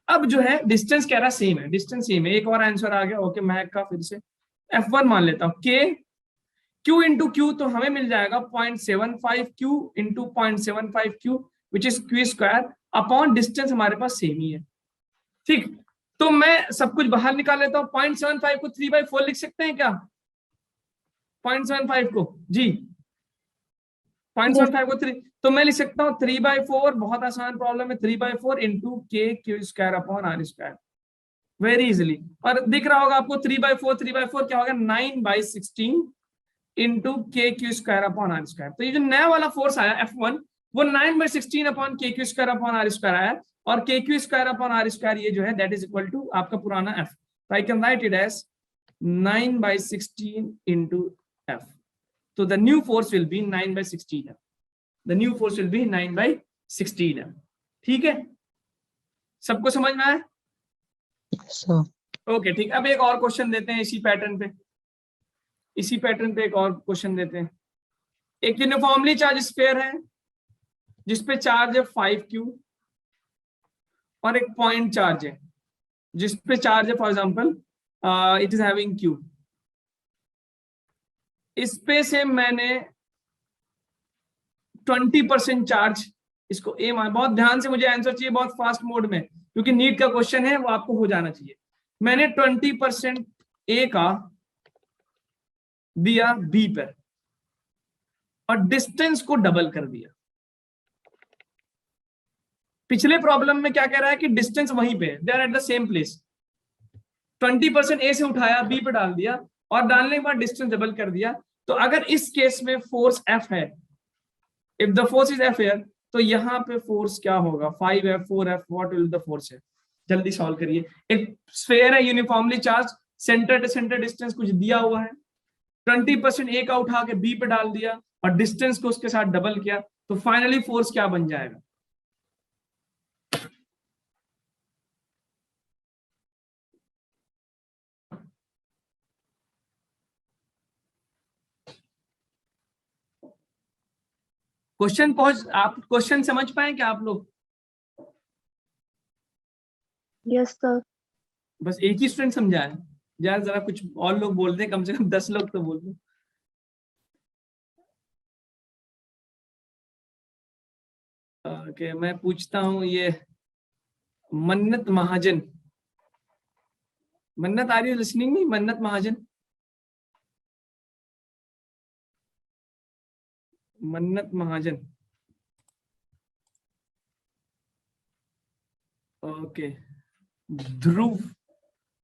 अब जो है डिस्टेंस कह रहा सेम है, डिस्टेंस सेम है। एक और आंसर आ गया, ओके महक का, फिर से F1 मान लेता हूं, के क्यू इंटू क्यू, तो हमें मिल जाएगा 0.75 Q into 0.75 Q which is Q square upon distance हमारे पास सेम ही है, ठीक। तो मैं सब कुछ बाहर निकाल लेता हूं। 0.75 को 3/4 लिख सकते हैं क्या, 0.75 को जी, 0.75 को 3, तो मैं लिख सकता हूँ 3/4, बहुत आसान प्रॉब्लम है, 3/4 into K Q square upon R square, very easily. और दिख रहा होगा आपको 3/4 क्या होगा, 9/16 into K Q square upon R square. तो ये जो नया वाला फोर्स आया F1, वो 9/16 upon K Q square upon R square आया, और K Q square upon R square ये जो है दैट इज इक्वल टू आपका पुराना F। तो I can write it as 9/16 into F। तो the new force will be 9/16 F। The new force will be 9/16 F। ठीक है, सबको समझ में आया? ओके ठीक। अब एक और क्वेश्चन देते हैं इसी पैटर्न पे, एक और क्वेश्चन देते हैं। एक यूनिफॉर्मली चार्ज स्फीयर है जिसपे चार्ज है 5Q, और एक पॉइंट चार्ज है जिसपे चार्ज है for example it is having Q। इस पे से मैंने 20% चार्ज, इसको ए मान, बहुत ध्यान से मुझे आंसर चाहिए बहुत फास्ट मोड में क्योंकि नीट का क्वेश्चन है, वो आपको हो जाना चाहिए। मैंने 20% ए का दिया बी पर और डिस्टेंस को डबल कर दिया। पिछले प्रॉब्लम में क्या कह रहा है कि डिस्टेंस वहीं पे, they are at the same place. 20% A से उठाया बी पे डाल दिया और डालने के बाद डिस्टेंस डबल कर दिया। तो अगर इस केस में फोर्स F है, if the force is F here, तो यहाँ पे फोर्स क्या होगा, 5F 4F, what will the force है, जल्दी सॉल्व करिए। एक स्फीयर है uniformly charge, centre to centre distance कुछ दिया हुआ है, 20% ए का उठा के बी पे डाल दिया और डिस्टेंस को उसके साथ डबल किया, तो फाइनली फोर्स क्या बन जाएगा। आप क्वेश्चन समझ पाए क्या आप लोग?
Yes, sir.
बस एक ही स्टूडेंट समझा है यार, जरा कुछ और लोग बोल दें, कम से कम 10 लोग तो बोल दें। ओके, मैं पूछता हूँ ये मन्नत महाजन, मन्नत आर यू लिसनिंग मी, मन्नत महाजन? मन्नत महाजन, ओके। ध्रुव,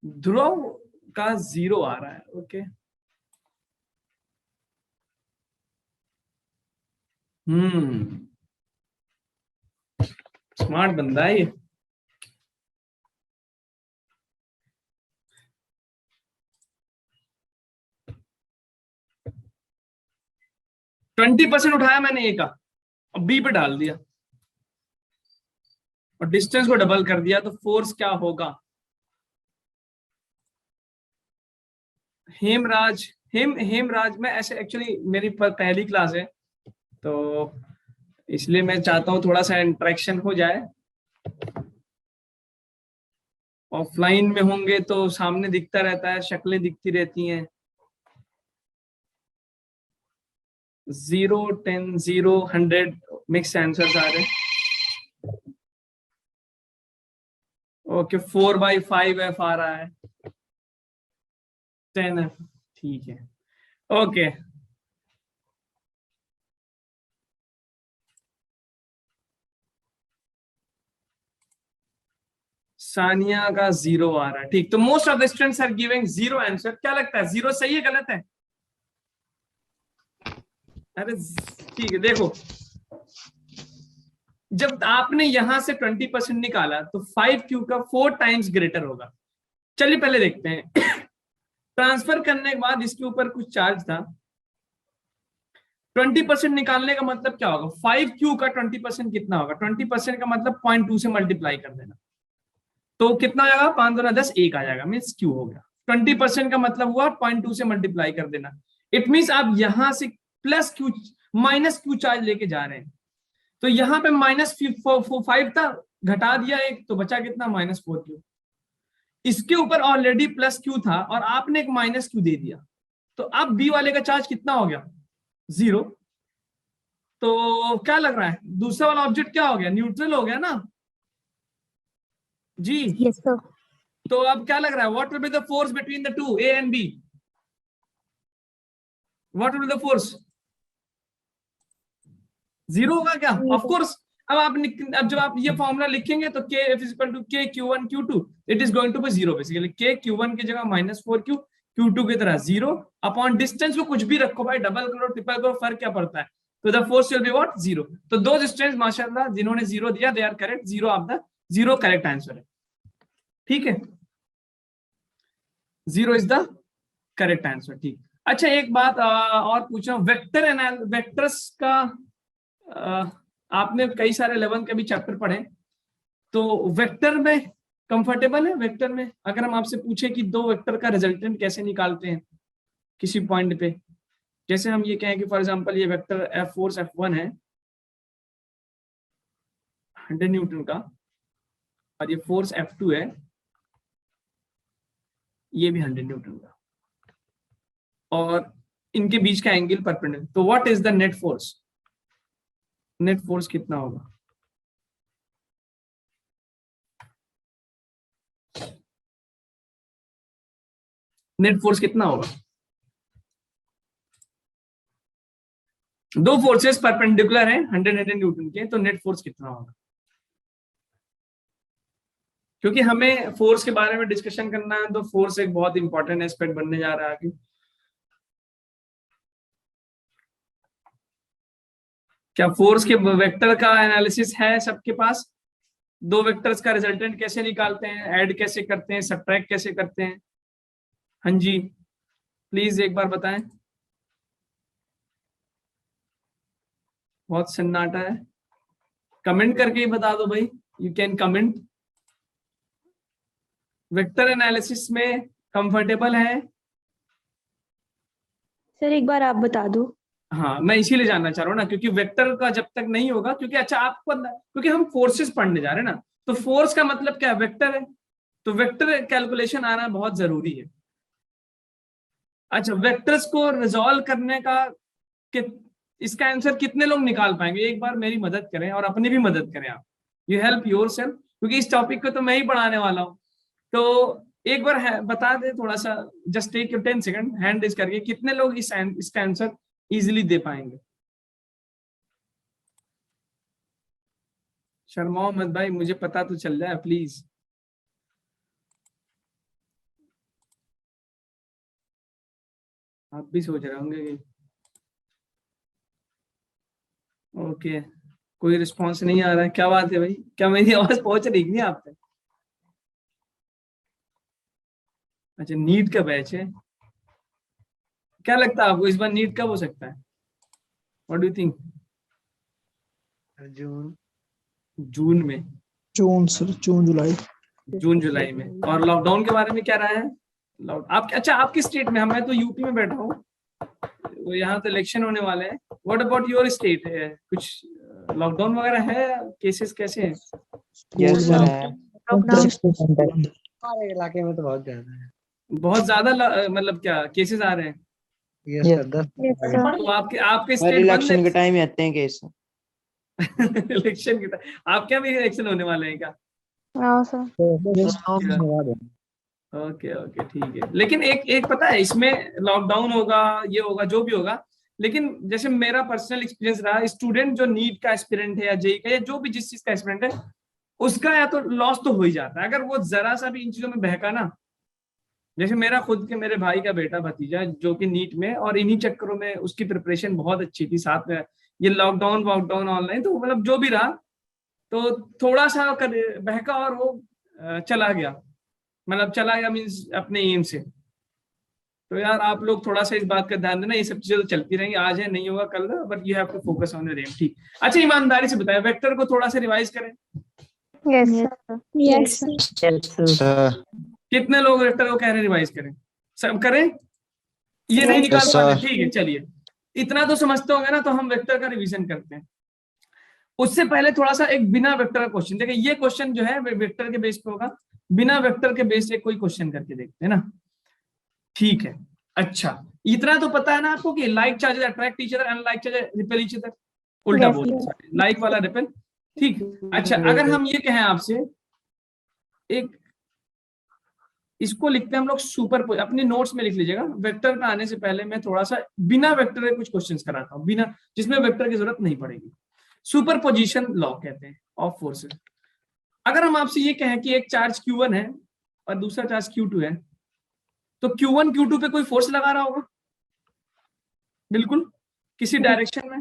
ध्रुव का 0 आ रहा है, ओके। स्मार्ट बंदा है ये। %20 उठाया मैंने ए का, और बी पे डाल दिया और डिस्टेंस को डबल कर दिया, तो फोर्स क्या होगा? हेमराज, हेमराज, मैं ऐसे एक्चुअली मेरी पहली क्लास है तो इसलिए मैं चाहता हूँ थोड़ा सा इंटरेक्शन हो जाए। ऑफलाइन में होंगे तो सामने दिखता रहता है, शक्लें दिखती रहती हैं। 0, 10, 0, 100 मिक्स आंसर्स आ रहे हैं। ओके, 4/5f आ रहा है, 10f, ठीक है, ओके। सानिया का 0 आ रहा है, ठीक। तो most of the students are giving 0 answer. क्या लगता है 0 सही है गलत है? अरे ठीक है, देखो जब आपने यहां से 20% निकाला तो 5q का 4 टाइम्स ग्रेटर होगा। चलिए पहले देखते हैं। ट्रांसफर करने के बाद इसके ऊपर कुछ चार्ज था, 20% निकालने का मतलब क्या होगा? 5q का 20% कितना होगा? 20% का मतलब 0.2 से मल्टीप्लाई कर देना, तो कितना आएगा? 5 दूना 10, 1 आ जाएगा, मीन्स q हो गया। 20% का मतलब हुआ 0.2 से मल्टीप्लाई कर देना। इट मीन्स आप यहां से plus Q minus Q charge लेके जा रहे हैं, तो यहां पे -5 था, घटा दिया 1, तो बचा कितना? -4q। इसके ऊपर ऑलरेडी प्लस क्यू था और आपने एक माइनस क्यू दे दिया, तो अब बी वाले का चार्ज कितना हो गया? 0। तो क्या लग रहा है दूसरा वाला ऑब्जेक्ट क्या हो गया? न्यूट्रल हो गया ना जी।
Yes, sir.
तो अब क्या लग रहा है? What will be the force between the two, A and B? What will be the force? 0 होगा क्या? Of course. अब अब जब आप ये फॉर्मूला लिखेंगे तो k F = k Q1 Q2, it is going to be 0 basically. k Q1 की जगह -4q, Q2 की तरह 0 अपॉन डिस्टेंस को कुछ भी रखो भाई, डबल करो ट्रिपल करो, फर्क क्या पड़ता है? तो the force will be what? 0। तो दो स्टूडेंट्स माशाल्लाह जिन्होंने 0 दिया, they are correct. 0 of the 0 correct answer है, ठीक है, 0 इज द करेक्ट आंसर, ठीक। अच्छा एक बात और पूछ रहा हूँ, वेक्टर्स का आपने कई सारे 11 के भी चैप्टर पढ़े, तो वेक्टर में कंफर्टेबल है? वेक्टर में अगर हम आपसे पूछे कि दो वेक्टर का रिजल्टेंट कैसे निकालते हैं किसी पॉइंट पे, जैसे हम ये कहें कि फॉर एग्जांपल ये वेक्टर F फोर्स F1 है 100 न्यूटन का, और ये फोर्स F2 है, ये भी 100 न्यूटन का, और इनके बीच का एंगल परपेंडिकुलर, तो what is the net force? Net force कितना होगा? नेट फोर्स कितना होगा? दो फोर्सेस परपेंडिकुलर हैं 100 न्यूटन के, तो नेट फोर्स कितना होगा? क्योंकि हमें फोर्स के बारे में डिस्कशन करना है, तो फोर्स एक बहुत इंपॉर्टेंट एस्पेक्ट बनने जा रहा है आगे। क्या फोर्स के वेक्टर का एनालिसिस है सबके पास? दो वेक्टर्स का रिजल्टेंट कैसे निकालते हैं, ऐड कैसे करते हैं, सब्ट्रैक्ट कैसे करते हैं? हाँ जी, प्लीज एक बार बताएं। बहुत सन्नाटा है, कमेंट करके ही बता दो भाई, you can comment. Vector analysis में कंफर्टेबल है?
सर एक बार आप बता दो।
हाँ, मैं इसीलिए जानना चाह रहा हूँ ना, क्योंकि वेक्टर का जब तक नहीं होगा, क्योंकि अच्छा आपको, क्योंकि हम फोर्सेस पढ़ने जा रहे हैं ना, तो फोर्स का मतलब क्या है? वेक्टर है, तो वेक्टर कैलकुलेशन आना बहुत जरूरी है। अच्छा, वेक्टर्स को रिजॉल्व करने का इसका आंसर कितने लोग निकाल पाएंगे? एक बार मेरी मदद करें और अपनी भी मदद करें आप, यू हेल्प योर सेल्फ, क्योंकि इस टॉपिक को तो मैं ही पढ़ाने वाला हूँ। तो एक बार बता दे थोड़ा सा, just take your 10 second, hand raise करके, कितने लोग इसका आंसर इजीली दे पाएंगे? शर्माओ मत भाई, मुझे पता तो चल जाए प्लीज। आप भी सोच रहे होंगे कि ओके, कोई रिस्पांस नहीं आ रहा है, क्या बात है भाई, क्या मेरी आवाज पहुंच रही नहीं आप तक? अच्छा, नीट का बैच है, क्या लगता है आपको इस बार नीट कब हो सकता है? What do you think?
June.
June में?
जून सर, जून जुलाई।
जून जुलाई में। और लॉकडाउन के बारे में क्या रहा है? आप अच्छा, आपके स्टेट में, मैं तो यूपी में बैठा हूँ, तो यहाँ तो इलेक्शन होने वाले हैं। What about your state? है कुछ लॉकडाउन वगैरह है? केसेस कैसे हैं?
यस सर है।
लॉकडाउन।
हमारे इलाके में तो बहुत ज्यादा है।
बहुत ज्यादा मतलब क्या केसेस आ रहे हैं?
Yes sir, 10।
Yes sir.
तो आपके आपके
हर
स्टेट बंद
इलेक्शन के
है?
टाइम ही आते हैं केस।
इलेक्शन के टाइम आपके यहाँ भी इलेक्शन होने वाले हैं क्या?
हाँ सर।
ओके ओके ठीक है। लेकिन एक एक पता है, इसमें लॉकडाउन होगा, ये होगा, जो भी होगा, लेकिन जैसे मेरा पर्सनल एक्सपीरियंस रहा, स्टूडेंट जो नीट का एस्पिरेंट है या जेई का या जो भी जिस चीज का एस्पिरेंट है, उसका या तो लॉस तो हो ही जाता है अगर वो जरा सा भी इन चीजों में बहका ना। जैसे मेरा खुद के मेरे भाई का बेटा भतीजा जो कि नीट में, और इन्हीं चक्करों में उसकी प्रिपरेशन बहुत अच्छी थी, साथ में ये लॉकडाउन वॉकडाउन ऑनलाइन, तो मतलब जो भी रहा, तो थोड़ा सा बहका और वो चला गया, मतलब चला गया मीन्स अपने एम से। तो यार आप लोग थोड़ा सा इस बात का ध्यान देना, ये सब चीजें तो चलती रहेंगी, आज है नहीं होगा कल, but you have to focus on your aim. ठीक। अच्छा, ईमानदारी से बताएं, वेक्टर को थोड़ा सा रिवाइज करें।
Yes sir. यस
सर
कितने लोग वेक्टर को कह रहे हैं रिवाइज करें? सब करें? ये नहीं निकाल
Yes,
पाते?
sir.
ठीक है, चलिए, इतना तो समझते होंगे ना, तो हम वेक्टर का रिवीजन करते हैं। उससे पहले थोड़ा सा एक बिना वेक्टर का क्वेश्चन देखिए, ये क्वेश्चन जो है वेक्टर के बेस पे होगा, बिना वेक्टर के बेस से कोई क्वेश्चन करके देखते हैं ना। ठीक है, अच्छा, इतना तो पता है ना आपको कि like charges attract each other, unlike charges repel each other, उल्टा
Yes,
बोल, लाइक वाला रिपेल। ठीक। अच्छा, अगर हम ये कहें आपसे, एक इसको लिखते हैं हम लोग सुपर, अपने नोट्स में लिख लीजिएगा, वेक्टर का आने से पहले मैं थोड़ा सा बिना वेक्टर के कुछ क्वेश्चंस कराता हूं, बिना, जिसमें वेक्टर की जरूरत नहीं पड़ेगी। सुपरपोजिशन लॉ कहते हैं ऑफ फोर्सेस। अगर हम आपसे ये कहें कि एक चार्ज Q1 है और दूसरा चार्ज Q2 है, तो Q1 Q2 पे कोई फोर्स लगा रहा होगा, बिल्कुल, किसी डायरेक्शन में,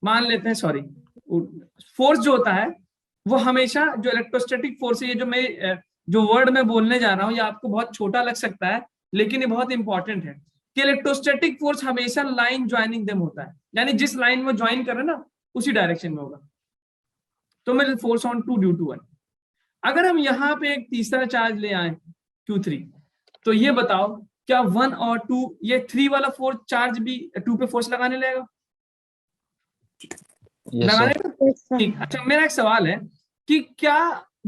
मान लेते हैं, सॉरी, फोर्स जो होता है वो हमेशा, जो इलेक्ट्रोस्टैटिक फोर्स है, ये जो मैं जो वर्ड मैं बोलने जा रहा हूं, ये आपको बहुत छोटा लग सकता है, लेकिन ये बहुत इंपॉर्टेंट है कि इलेक्ट्रोस्टैटिक फोर्स हमेशा लाइन ज्वाइनिंग देम होता है, यानी जिस लाइन में ज्वाइन कर रहे हैं ना, उसी डायरेक्शन में होगा। तो मैं फोर्स ऑन 2 ड्यू टू 1। अगर हम यहाँ पे एक तीसरा चार्ज ले आए Q3, तो ये बताओ क्या 1 और 2, ये 3 वाला फोर्स चार्ज भी 2 पे फोर्स लगाने लगेगा? लगाने का? ठीक। अच्छा, मेरा एक सवाल है कि क्या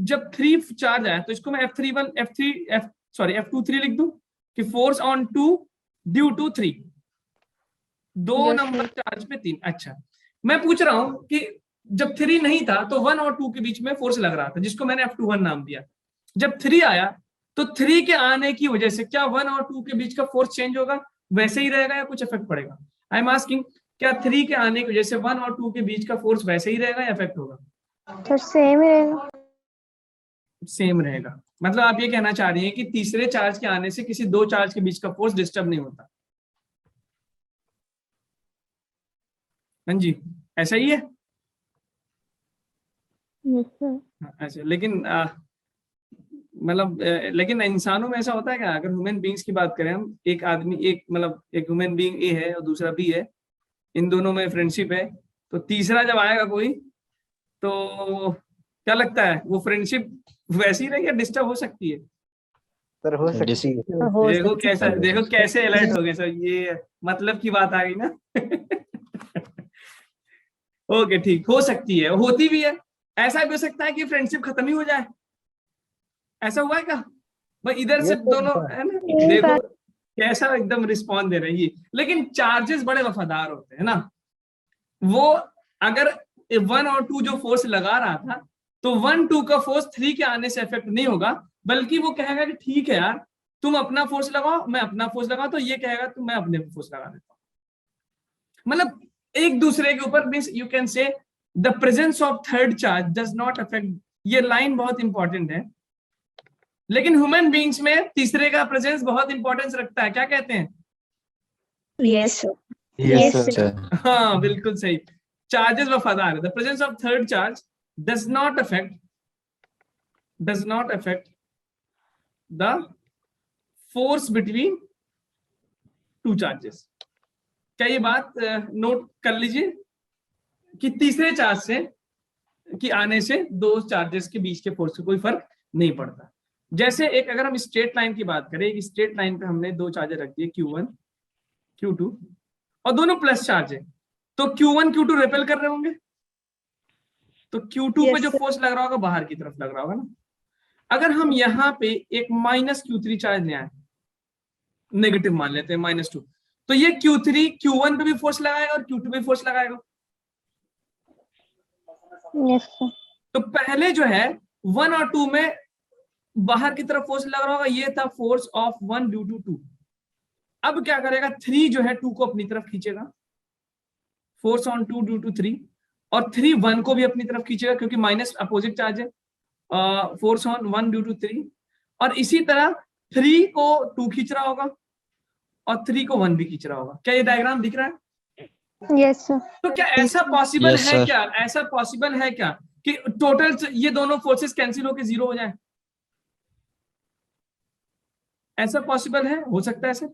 जब 3 चार्ज आया, तो इसको मैं F31 F23 लिख दूं कि force on 2 due to 3, 2 number charge पे 3। अच्छा, मैं पूछ रहा हूं कि जब 3 नहीं था तो 1 और 2 के बीच में फोर्स लग रहा था, जिसको मैंने F21 नाम दिया। जब 3 आया तो 3 के आने की वजह से क्या 1 और 2 के बीच का फोर्स चेंज होगा, वैसे ही रहेगा, या कुछ इफेक्ट पड़ेगा? आई एम आस्किंग, क्या 3 के आने की वजह से 1 और 2 के बीच का फोर्स वैसे ही रहेगा या इफेक्ट होगा?
सर सेम ही रहेगा।
सेम रहेगा। मतलब आप ये कहना चाह रही हैं कि तीसरे चार्ज के आने से किसी 2 चार्ज के बीच का फोर्स डिस्टर्ब नहीं होता? हाँ जी, ऐसा ही है।
Yes sir.
ऐसे, लेकिन मतलब लेकिन इंसानों में ऐसा होता है क्या? अगर ह्यूमन बींग्स की बात करें हम, एक आदमी, एक मतलब एक ह्यूमन बींग ए है और दूसरा बी है, इन दोनों में फ्रेंडशिप है, तो तीसरा जब आएगा कोई, तो क्या लगता है वो फ्रेंडशिप वैसी रहेगी या डिस्टर्ब हो सकती है?
सर हो सकती है।
देखो कैसा, देखो कैसे अलर्ट हो गए सर, ये मतलब की बात आ गई ना। ओके ठीक, हो सकती है, होती भी है। ऐसा भी हो सकता है कि फ्रेंडशिप खत्म ही हो जाए, ऐसा हुआ है क्या भाई? इधर से दोनों है ना, देखो कैसा एकदम रिस्पॉन्स दे रही है। लेकिन चार्जेस बड़े वफादार होते हैं ना, वो अगर 1 और 2 जो फोर्स लगा रहा था, तो 1 2 का फोर्स 3 के आने से इफेक्ट नहीं होगा, बल्कि वो कहेगा कि ठीक है यार, तुम अपना फोर्स लगाओ, मैं अपना फोर्स लगाओ, तो ये कहेगा तुम, मैं अपने फोर्स लगा देता हूँ। मतलब एक दूसरे के ऊपर, means you can say the presence of third charge does not affect, ये लाइन बहुत इंपॉर्टेंट है, लेकिन ह्यूमन बीइंग्स में तीसरे का प्रेजेंस बहुत इंपॉर्टेंस रखता है, क्या कहते हैं?
Yes, sir.
Yes,
Yes,
sir.
हाँ बिल्कुल सही, चार्जेस वफादार है। The presence of third charge does not affect the force between two charges. क्या ये बात नोट कर लीजिए कि तीसरे चार्ज से कि आने से दो चार्जेस के बीच के फोर्स से कोई फर्क नहीं पड़ता। जैसे एक अगर हम स्ट्रेट लाइन की बात करें, एक स्ट्रेट लाइन पे हमने दो चार्जर रख दिए Q1 Q2 और दोनों प्लस चार्ज है, तो Q1 Q2 रिपेल कर रहे होंगे, तो Q2
Yes,
पे जो
sir.
फोर्स लग रहा होगा बाहर की तरफ लग रहा होगा ना। अगर हम यहाँ पे एक माइनस Q3 चार्ज ले आए, नेगेटिव मान लेते हैं -2, तो ये Q3 Q1 पे भी फोर्स लगाएगा और Q2 पे फोर्स लगाएगा।
Yes, sir.
तो पहले जो है 1 और 2 में बाहर की तरफ फोर्स लग रहा होगा, ये था फोर्स ऑफ 1 ड्यू टू 2। अब क्या करेगा, 3 जो है 2 को अपनी तरफ खींचेगा, फोर्स ऑन 2 ड्यू टू 3, और 3 1 को भी अपनी तरफ खींचेगा क्योंकि माइनस अपोजिट चार्ज है, फोर्स ऑन 1 ड्यू टू 3, और इसी तरह 3 को 2 खींच रहा होगा और 3 को 1 भी खींच रहा होगा। क्या ये डायग्राम दिख रहा है?
Yes, sir.
तो क्या ऐसा पॉसिबल
Yes,
है
sir.
क्या, ऐसा पॉसिबल है क्या कि टोटल ये दोनों फोर्सेस कैंसिल होकर 0 हो जाए? ऐसा पॉसिबल है, हो सकता है सर।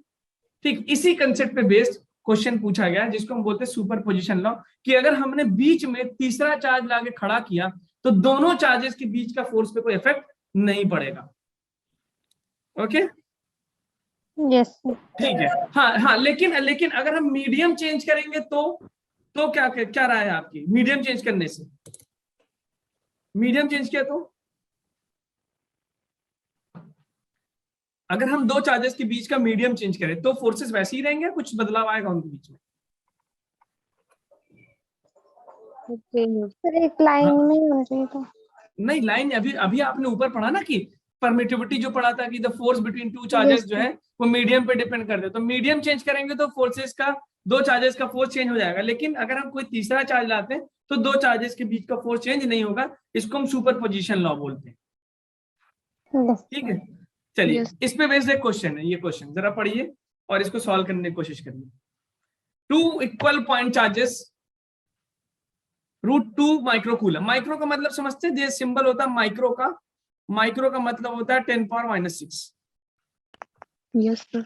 ठीक इसी कंसेप्ट पे बेस्ड क्वेश्चन पूछा गया जिसको हम बोलते हैं सुपरपोजिशन लॉ, कि अगर हमने बीच में तीसरा चार्ज लाके खड़ा किया तो दोनों चार्जेस के बीच का फोर्स पे कोई इफेक्ट नहीं पड़ेगा। Okay
Yes, sir.
ठीक है। हाँ लेकिन अगर हम मीडियम चेंज करेंगे तो क्या राय है आपकी? मीडियम चेंज करने से, मीडियम चेंज किया तो अगर हम दो चार्जेस के बीच का मीडियम चेंज करें तो फोर्सेस वैसे ही रहेंगे, कुछ बदलाव आएगा उनके बीच में?
सर एक लाइन में होना चाहिए था।
नहीं, लाइन अभी आपने ऊपर पढ़ा ना कि परमिटिविटी जो पढ़ा था कि the force between two charges
Yes,
जो है वो मीडियम पे डिपेंड करते हैं, तो मीडियम चेंज करेंगे तो फोर्सेस का, दो चार्जेस का फोर्स चेंज हो जाएगा। लेकिन अगर हम कोई तीसरा चार्ज लाते हैं तो दो चार्जेस के बीच का फोर्स चेंज नहीं होगा, इसको हम सुपरपोजिशन लॉ बोलते हैं।
Yes.
ठीक है, चलिए
Yes.
इस पे बेस्ड एक क्वेश्चन है, ये क्वेश्चन जरा पढ़िए और इसको सॉल्व करने की कोशिश करिए। Two equal point charges √2 microcoulomb. Micro का मतलब समझते हैं, ये सिंबल होता है माइक्रो का, माइक्रो का मतलब होता है 10⁻⁻⁶।
Yes, sir.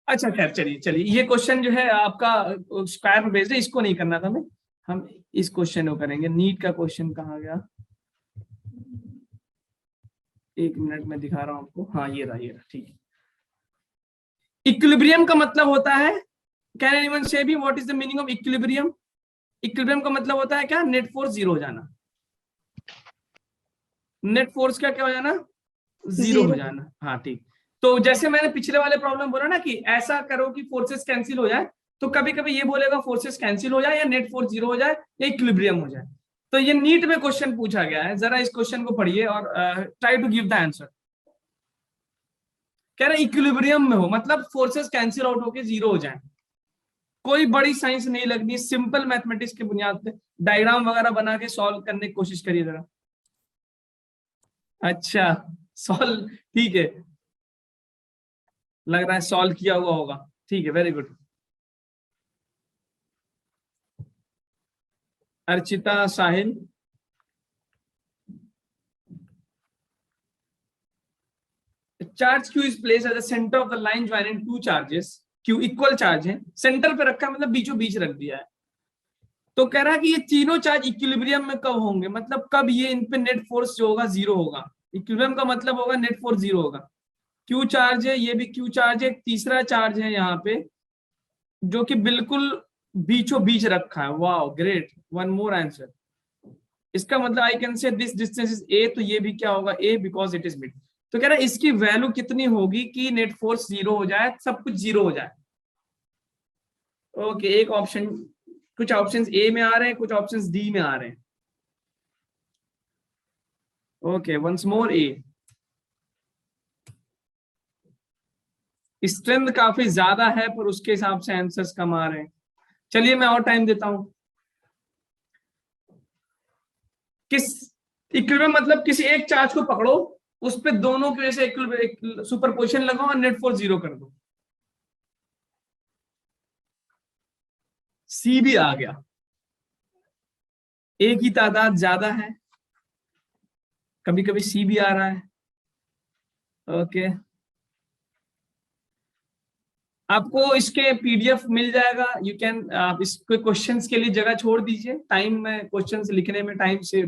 अच्छा खैर चलिए ये क्वेश्चन जो है आपका स्क्वायर में बेस्ड है, इसको नहीं करना था हमें, हम इस क्वेश्चन को करेंगे। नीट का क्वेश्चन कहाँ गया, एक मिनट में दिखा रहा हूं आपको। हाँ ये रहा ठीक है। इक्विलिब्रियम का मतलब होता है, कैन एनीवन से भी what is the meaning of equilibrium? Equilibrium का मतलब होता है क्या? नेट फोर्स 0 हो जाना। नेट फोर्स का क्या हो जाना? 0 हो जाना। हाँ ठीक। तो जैसे मैंने पिछले वाले प्रॉब्लम बोला ना कि ऐसा करो कि फोर्सेस कैंसिल हो जाए, तो कभी कभी ये बोलेगा फोर्सेस कैंसिल हो जाए या नेट फोर्स 0 हो जाए या इक्विलिब्रियम हो जाए। तो ये नीट में क्वेश्चन पूछा गया है, जरा इस क्वेश्चन को पढ़िए और try to give the answer. कह रहे इक्विलिब्रियम में हो मतलब फोर्सेस कैंसिल आउट होके 0 हो जाए। कोई बड़ी साइंस नहीं लगनी, सिंपल मैथमेटिक्स की बुनियाद पे डायग्राम वगैरह बना के सॉल्व करने की कोशिश करिए जरा। अच्छा सॉल्व, ठीक है, लग रहा है सॉल्व किया हुआ होगा। ठीक है, very good. Archita, Sahil, charge Q is placed at the centre of the line joining two charges. Q equal charge है, सेंटर पे रखा मतलब बीचों बीच रख दिया है। तो कह रहा है कि ये तीनों चार्ज इक्विलिब्रियम में कब होंगे, मतलब कब ये इन पे नेट फोर्स जो होगा 0 होगा। इक्विलिब्रियम का मतलब होगा नेट फोर्स 0 होगा। Q चार्ज है, ये भी Q चार्ज है, तीसरा चार्ज है यहाँ पे जो कि बिल्कुल बीचों बीच रखा है। Wow great, one more answer. इसका मतलब आई कैन से दिस डिस्टेंस इज A, तो ये भी क्या होगा? A because it is mid. तो कह रहा है इसकी वैल्यू कितनी होगी कि नेट फोर्स 0 हो जाए, सब कुछ 0 हो जाए। ओके, एक ऑप्शन, कुछ ऑप्शंस A में आ रहे हैं, कुछ ऑप्शंस D में आ रहे हैं। Okay, once more A। Strength काफी ज्यादा है पर उसके हिसाब से आंसर्स कम आ रहे हैं। चलिए मैं और टाइम देता हूं। किस इक्विलिब्रियम मतलब किसी एक चार्ज को पकड़ो, उस पे दोनों की वजह से सुपरपोजिशन लगाओ और नेट फोर्स 0 कर दो। सी भी आ गया, एक ही तादाद ज्यादा है, कभी कभी सी भी आ रहा है। ओके, आपको इसके पीडीएफ मिल जाएगा, यू कैन, आप इसके क्वेश्चंस के लिए जगह छोड़ दीजिए। टाइम में क्वेश्चंस लिखने में टाइम से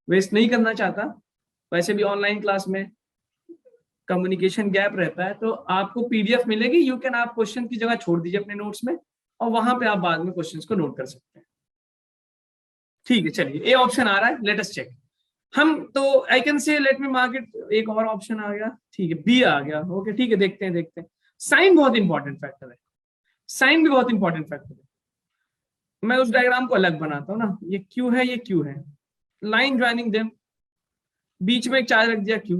वेस्ट नहीं करना चाहता, वैसे भी ऑनलाइन क्लास में कम्युनिकेशन गैप रहता है, तो आपको पीडीएफ मिलेगी, यू कैन, आप क्वेश्चन की जगह छोड़ दीजिए अपने नोट्स में और वहां पे आप बाद में क्वेश्चंस को नोट कर सकते हैं। ठीक है, चलिए ए ऑप्शन आ रहा है, लेट अस चेक। हम तो I can say let me mark it, एक और ऑप्शन आ गया, ठीक है, बी आ गया। ओके ठीक है, देखते हैं। साइन बहुत इंपॉर्टेंट फैक्टर है, साइन भी बहुत इंपॉर्टेंट फैक्टर है। मैं उस डायग्राम को अलग बनाता हूँ ना, ये क्यू है, ये क्यू है, लाइन ज्वाइनिंग देम, बीच में एक चार्ज रख दिया क्यू।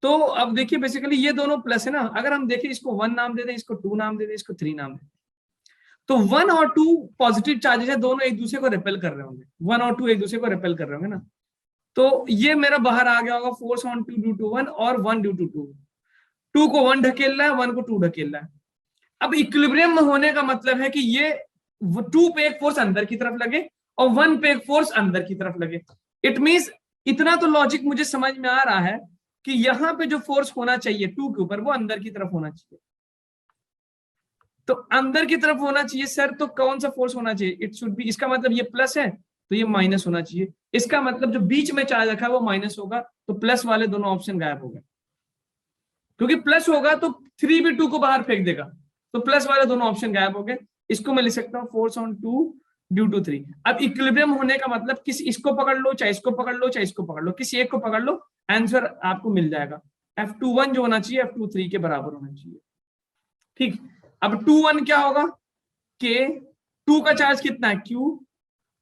तो अब देखिए बेसिकली ये दोनों प्लस है ना, अगर हम देखें इसको 1 नाम दे दें, इसको 2 नाम दे दें, इसको 3 नाम दे, तो 1 और 2 पॉजिटिव चार्जेस है, दोनों एक दूसरे को रिपेल कर रहे होंगे, 1 और 2 एक दूसरे को रिपेल कर रहे होंगे ना। तो ये मेरा बाहर आ गया होगा, फोर्स ऑन 2 ड्यू टू 1 और 1 ड्यू टू 2। 2 को 1 ढकेल रहा है, 1 को 2 ढकेल रहा है। अब इक्विलिब्रियम में होने का मतलब है कि ये 2 पे एक फोर्स अंदर की तरफ लगे और 1 पे एक फोर्स अंदर की तरफ लगे। इट मींस इतना तो लॉजिक मुझे समझ में आ रहा है कि यहां पे जो फोर्स होना चाहिए 2 के ऊपर, वो अंदर की तरफ होना चाहिए। तो अंदर की तरफ होना चाहिए सर, तो कौन सा फोर्स होना चाहिए? इट शुड बी, इसका मतलब ये प्लस है तो ये माइनस होना चाहिए, इसका मतलब जो बीच में चार्ज रखा है वो माइनस होगा, तो प्लस वाले दोनों ऑप्शन गायब हो गए, क्योंकि प्लस होगा तो 3 भी 2 को बाहर फेंक देगा, तो प्लस वाले दोनों ऑप्शन गायब हो गए। इसको मैं लिख सकता हूँ फोर्स ऑन 2 ड्यू टू 3। अब इक्विलिब्रियम होने का मतलब किसी, इसको पकड़ लो, चाहे इसको पकड़ लो, चाहे इसको पकड़ लो, किसी एक को पकड़ लो, आंसर आपको मिल जाएगा। F21 जो होना चाहिए F23 के बराबर होना चाहिए। ठीक, अब 21 क्या होगा? K, 2 का चार्ज कितना है? Q,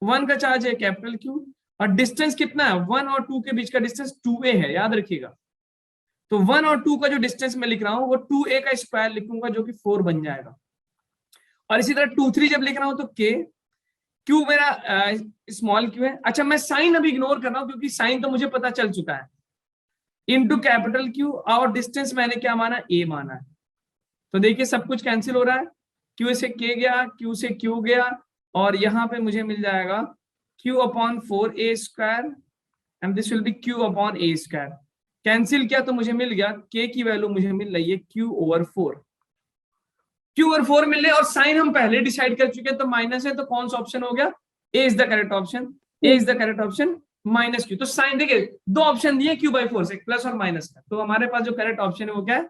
1 का चार्ज है कैपिटल Q, और डिस्टेंस कितना है? 1 और 2 के बीच का डिस्टेंस 2a है, याद रखिएगा। तो 1 और 2 का जो डिस्टेंस मैं लिख रहा हूं वो 2a का स्क्वायर लिखूंगा, जो कि 4 बन जाएगा। और इसी तरह 2 3 जब लिख रहा हूं तो K, Q मेरा स्मॉल Q है। अच्छा, मैं साइन अभी इग्नोर कर रहा हूं क्योंकि साइन तो मुझे पता चल चुका है, इनटू कैपिटल Q, और डिस्टेंस मैंने क्या माना? a माना है। तो देखिए सब कुछ कैंसिल हो रहा है, Q से K गया, Q से Q गया, और यहां पे मुझे मिल जाएगा Q upon 4a square, and this will be Q upon a square. Cancel किया तो मुझे मिल गया, K की वैल्यू मुझे मिल रही है Q ओवर 4, Q ओवर 4 मिल रहे, और साइन हम पहले डिसाइड कर चुके हैं तो माइनस है, तो कौन सा ऑप्शन हो गया? A is the correct option, A is the correct option, minus Q। तो साइन देखिए दो ऑप्शन दिए Q/4 से, प्लस और माइनस का, तो हमारे पास जो करेक्ट ऑप्शन है वो क्या है?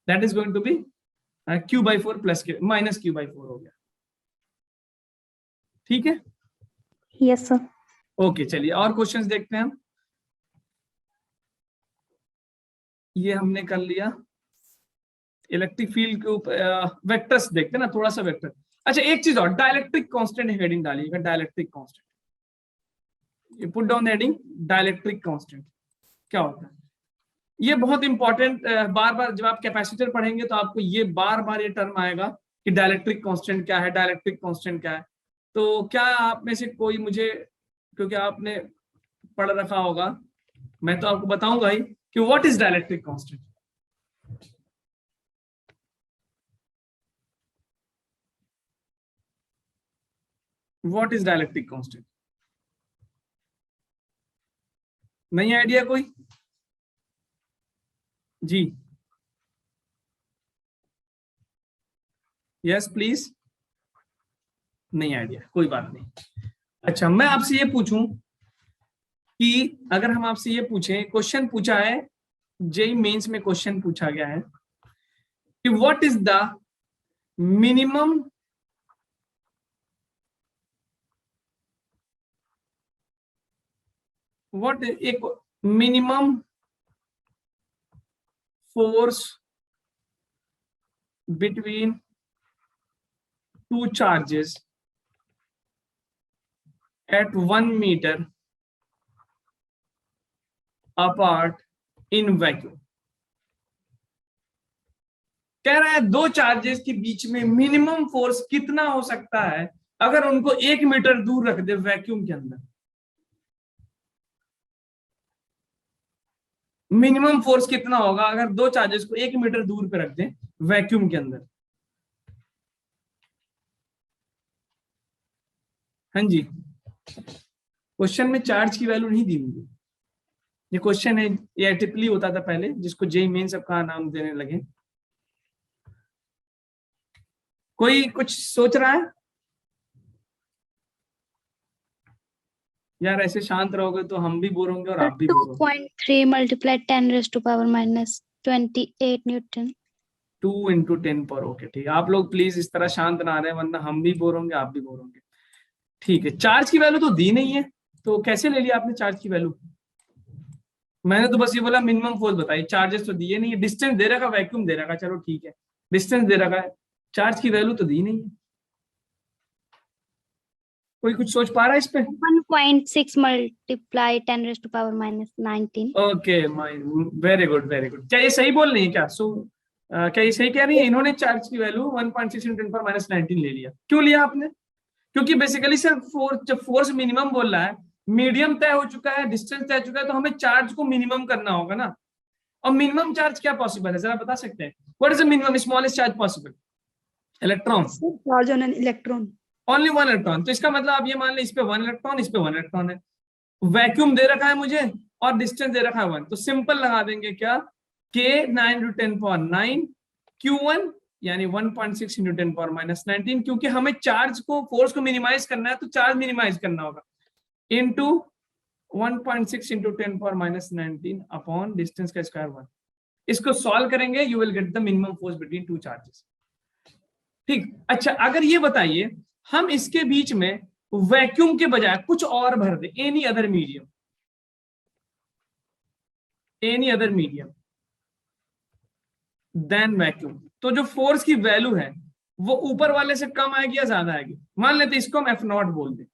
That is going to be Q/4 plus minus Q/4 हो गया। ठीक है,
यस सर।
ओके चलिए और क्वेश्चंस देखते हैं हम। ये हमने कर लिया इलेक्ट्रिक फील्ड के ऊपर, वेक्टर्स देखते हैं ना, थोड़ा सा वेक्टर। अच्छा एक चीज और, डाइलेक्ट्रिक कांस्टेंट हेडिंग डालिएगा, डाइलेक्ट्रिक कांस्टेंट, ये put down heading dielectric constant क्या होता है? ये बहुत इंपॉर्टेंट, बार बार जब आप कैपेसिटर पढ़ेंगे तो आपको ये बार बार ये टर्म आएगा कि डाइलेक्ट्रिक कांस्टेंट क्या है, डाइलेक्ट्रिक कांस्टेंट क्या है। तो क्या आप में से कोई मुझे, क्योंकि आपने पढ़ रखा होगा, मैं तो आपको बताऊंगा ही कि what is dielectric constant. What is dielectric constant? नहीं आइडिया कोई? जी यस प्लीज। नहीं आइडिया, कोई बात नहीं। अच्छा मैं आपसे ये पूछूं कि अगर हम आपसे ये पूछें, क्वेश्चन पूछा है जेई मेंस में, क्वेश्चन पूछा गया है कि व्हाट इज द मिनिमम एक minimum force between two charges at 1 meter apart in vacuum। कह रहा है दो चार्जेस के बीच में मिनिमम फोर्स कितना हो सकता है अगर उनको 1 मीटर दूर रख दे वैक्यूम के अंदर, मिनिमम फोर्स कितना होगा अगर दो चार्जेस को 1 मीटर दूर पे रख दें वैक्यूम के अंदर? हाँ जी, क्वेश्चन में चार्ज की वैल्यू नहीं दी हुई। ये क्वेश्चन है, ये टिपली होता था पहले, जिसको जेई मेन सबका नाम देने लगे। कोई कुछ सोच रहा है? यार ऐसे शांत रहोगे तो हम भी बोर होंगे और आप भी बोर होंगे।
2.3 multiplied 10 raised to power minus 28 Newton.
2 × 10 पर, ओके ठीक है। आप लोग प्लीज इस तरह शांत ना रहे, वरना हम भी बोर होंगे, आप भी बोर होंगे। ठीक है, चार्ज की वैल्यू तो दी नहीं है, तो कैसे ले लिया आपने चार्ज की वैल्यू? मैंने तो बस ये बोला मिनिमम फोर्स बताइए, चार्जेस तो दिए नहीं है। डिस्टेंस दे रखा, वैक्यूम दे रखा, चलो ठीक है, डिस्टेंस दे रखा है, चार्ज की वैल्यू तो दी नहीं है। कोई कुछ सोच पा रहा है इस पे?
1.6 multiply 10 raised to power minus 19.
Okay, very good very good. क्या ये सही बोल रही है क्या? क्या ये सही कह रही है? इन्होंने चार्ज की वैल्यू 1.6 × 10⁻19 ले लिया। क्यों लिया आपने? क्योंकि बेसिकली सर जब फोर्स मिनिमम बोल रहा है, मीडियम तय हो चुका है, डिस्टेंस तय हो चुका है, तो हमें चार्ज को मिनिमम करना होगा ना। और मिनिमम चार्ज क्या पॉसिबल है, जरा बता सकते हैं? What is the minimum smallest charge possible? Electron,
charge on an electron,
only 1 electron. तो इसका मतलब आप ये मान लें, इस पे 1 इलेक्ट्रॉन, इस पे 1 इलेक्ट्रॉन है, वैक्यूम दे रखा है मुझे और डिस्टेंस दे रखा है 1, तो सिंपल लगा देंगे क्या, k 9 × 10⁻9 q1 यानी 1.6 × 10⁻19, क्योंकि हमें चार्ज को, फोर्स को मिनिमाइज करना है, तो चार्ज मिनिमाइज करना होगा, इनटू 1.6 × 10⁻19 अपॉन डिस्टेंस का स्क्वायर 1। इसको सॉल्व करेंगे, you will get the minimum force between two charges. ठीक, अच्छा अगर ये बताइए हम इसके बीच में वैक्यूम के बजाय कुछ और भर दे, any other medium, any other medium than vacuum, तो जो फोर्स की वैल्यू है वो ऊपर वाले से कम आएगी या ज्यादा आएगी? मान लेते इसको हम F0 बोल दें,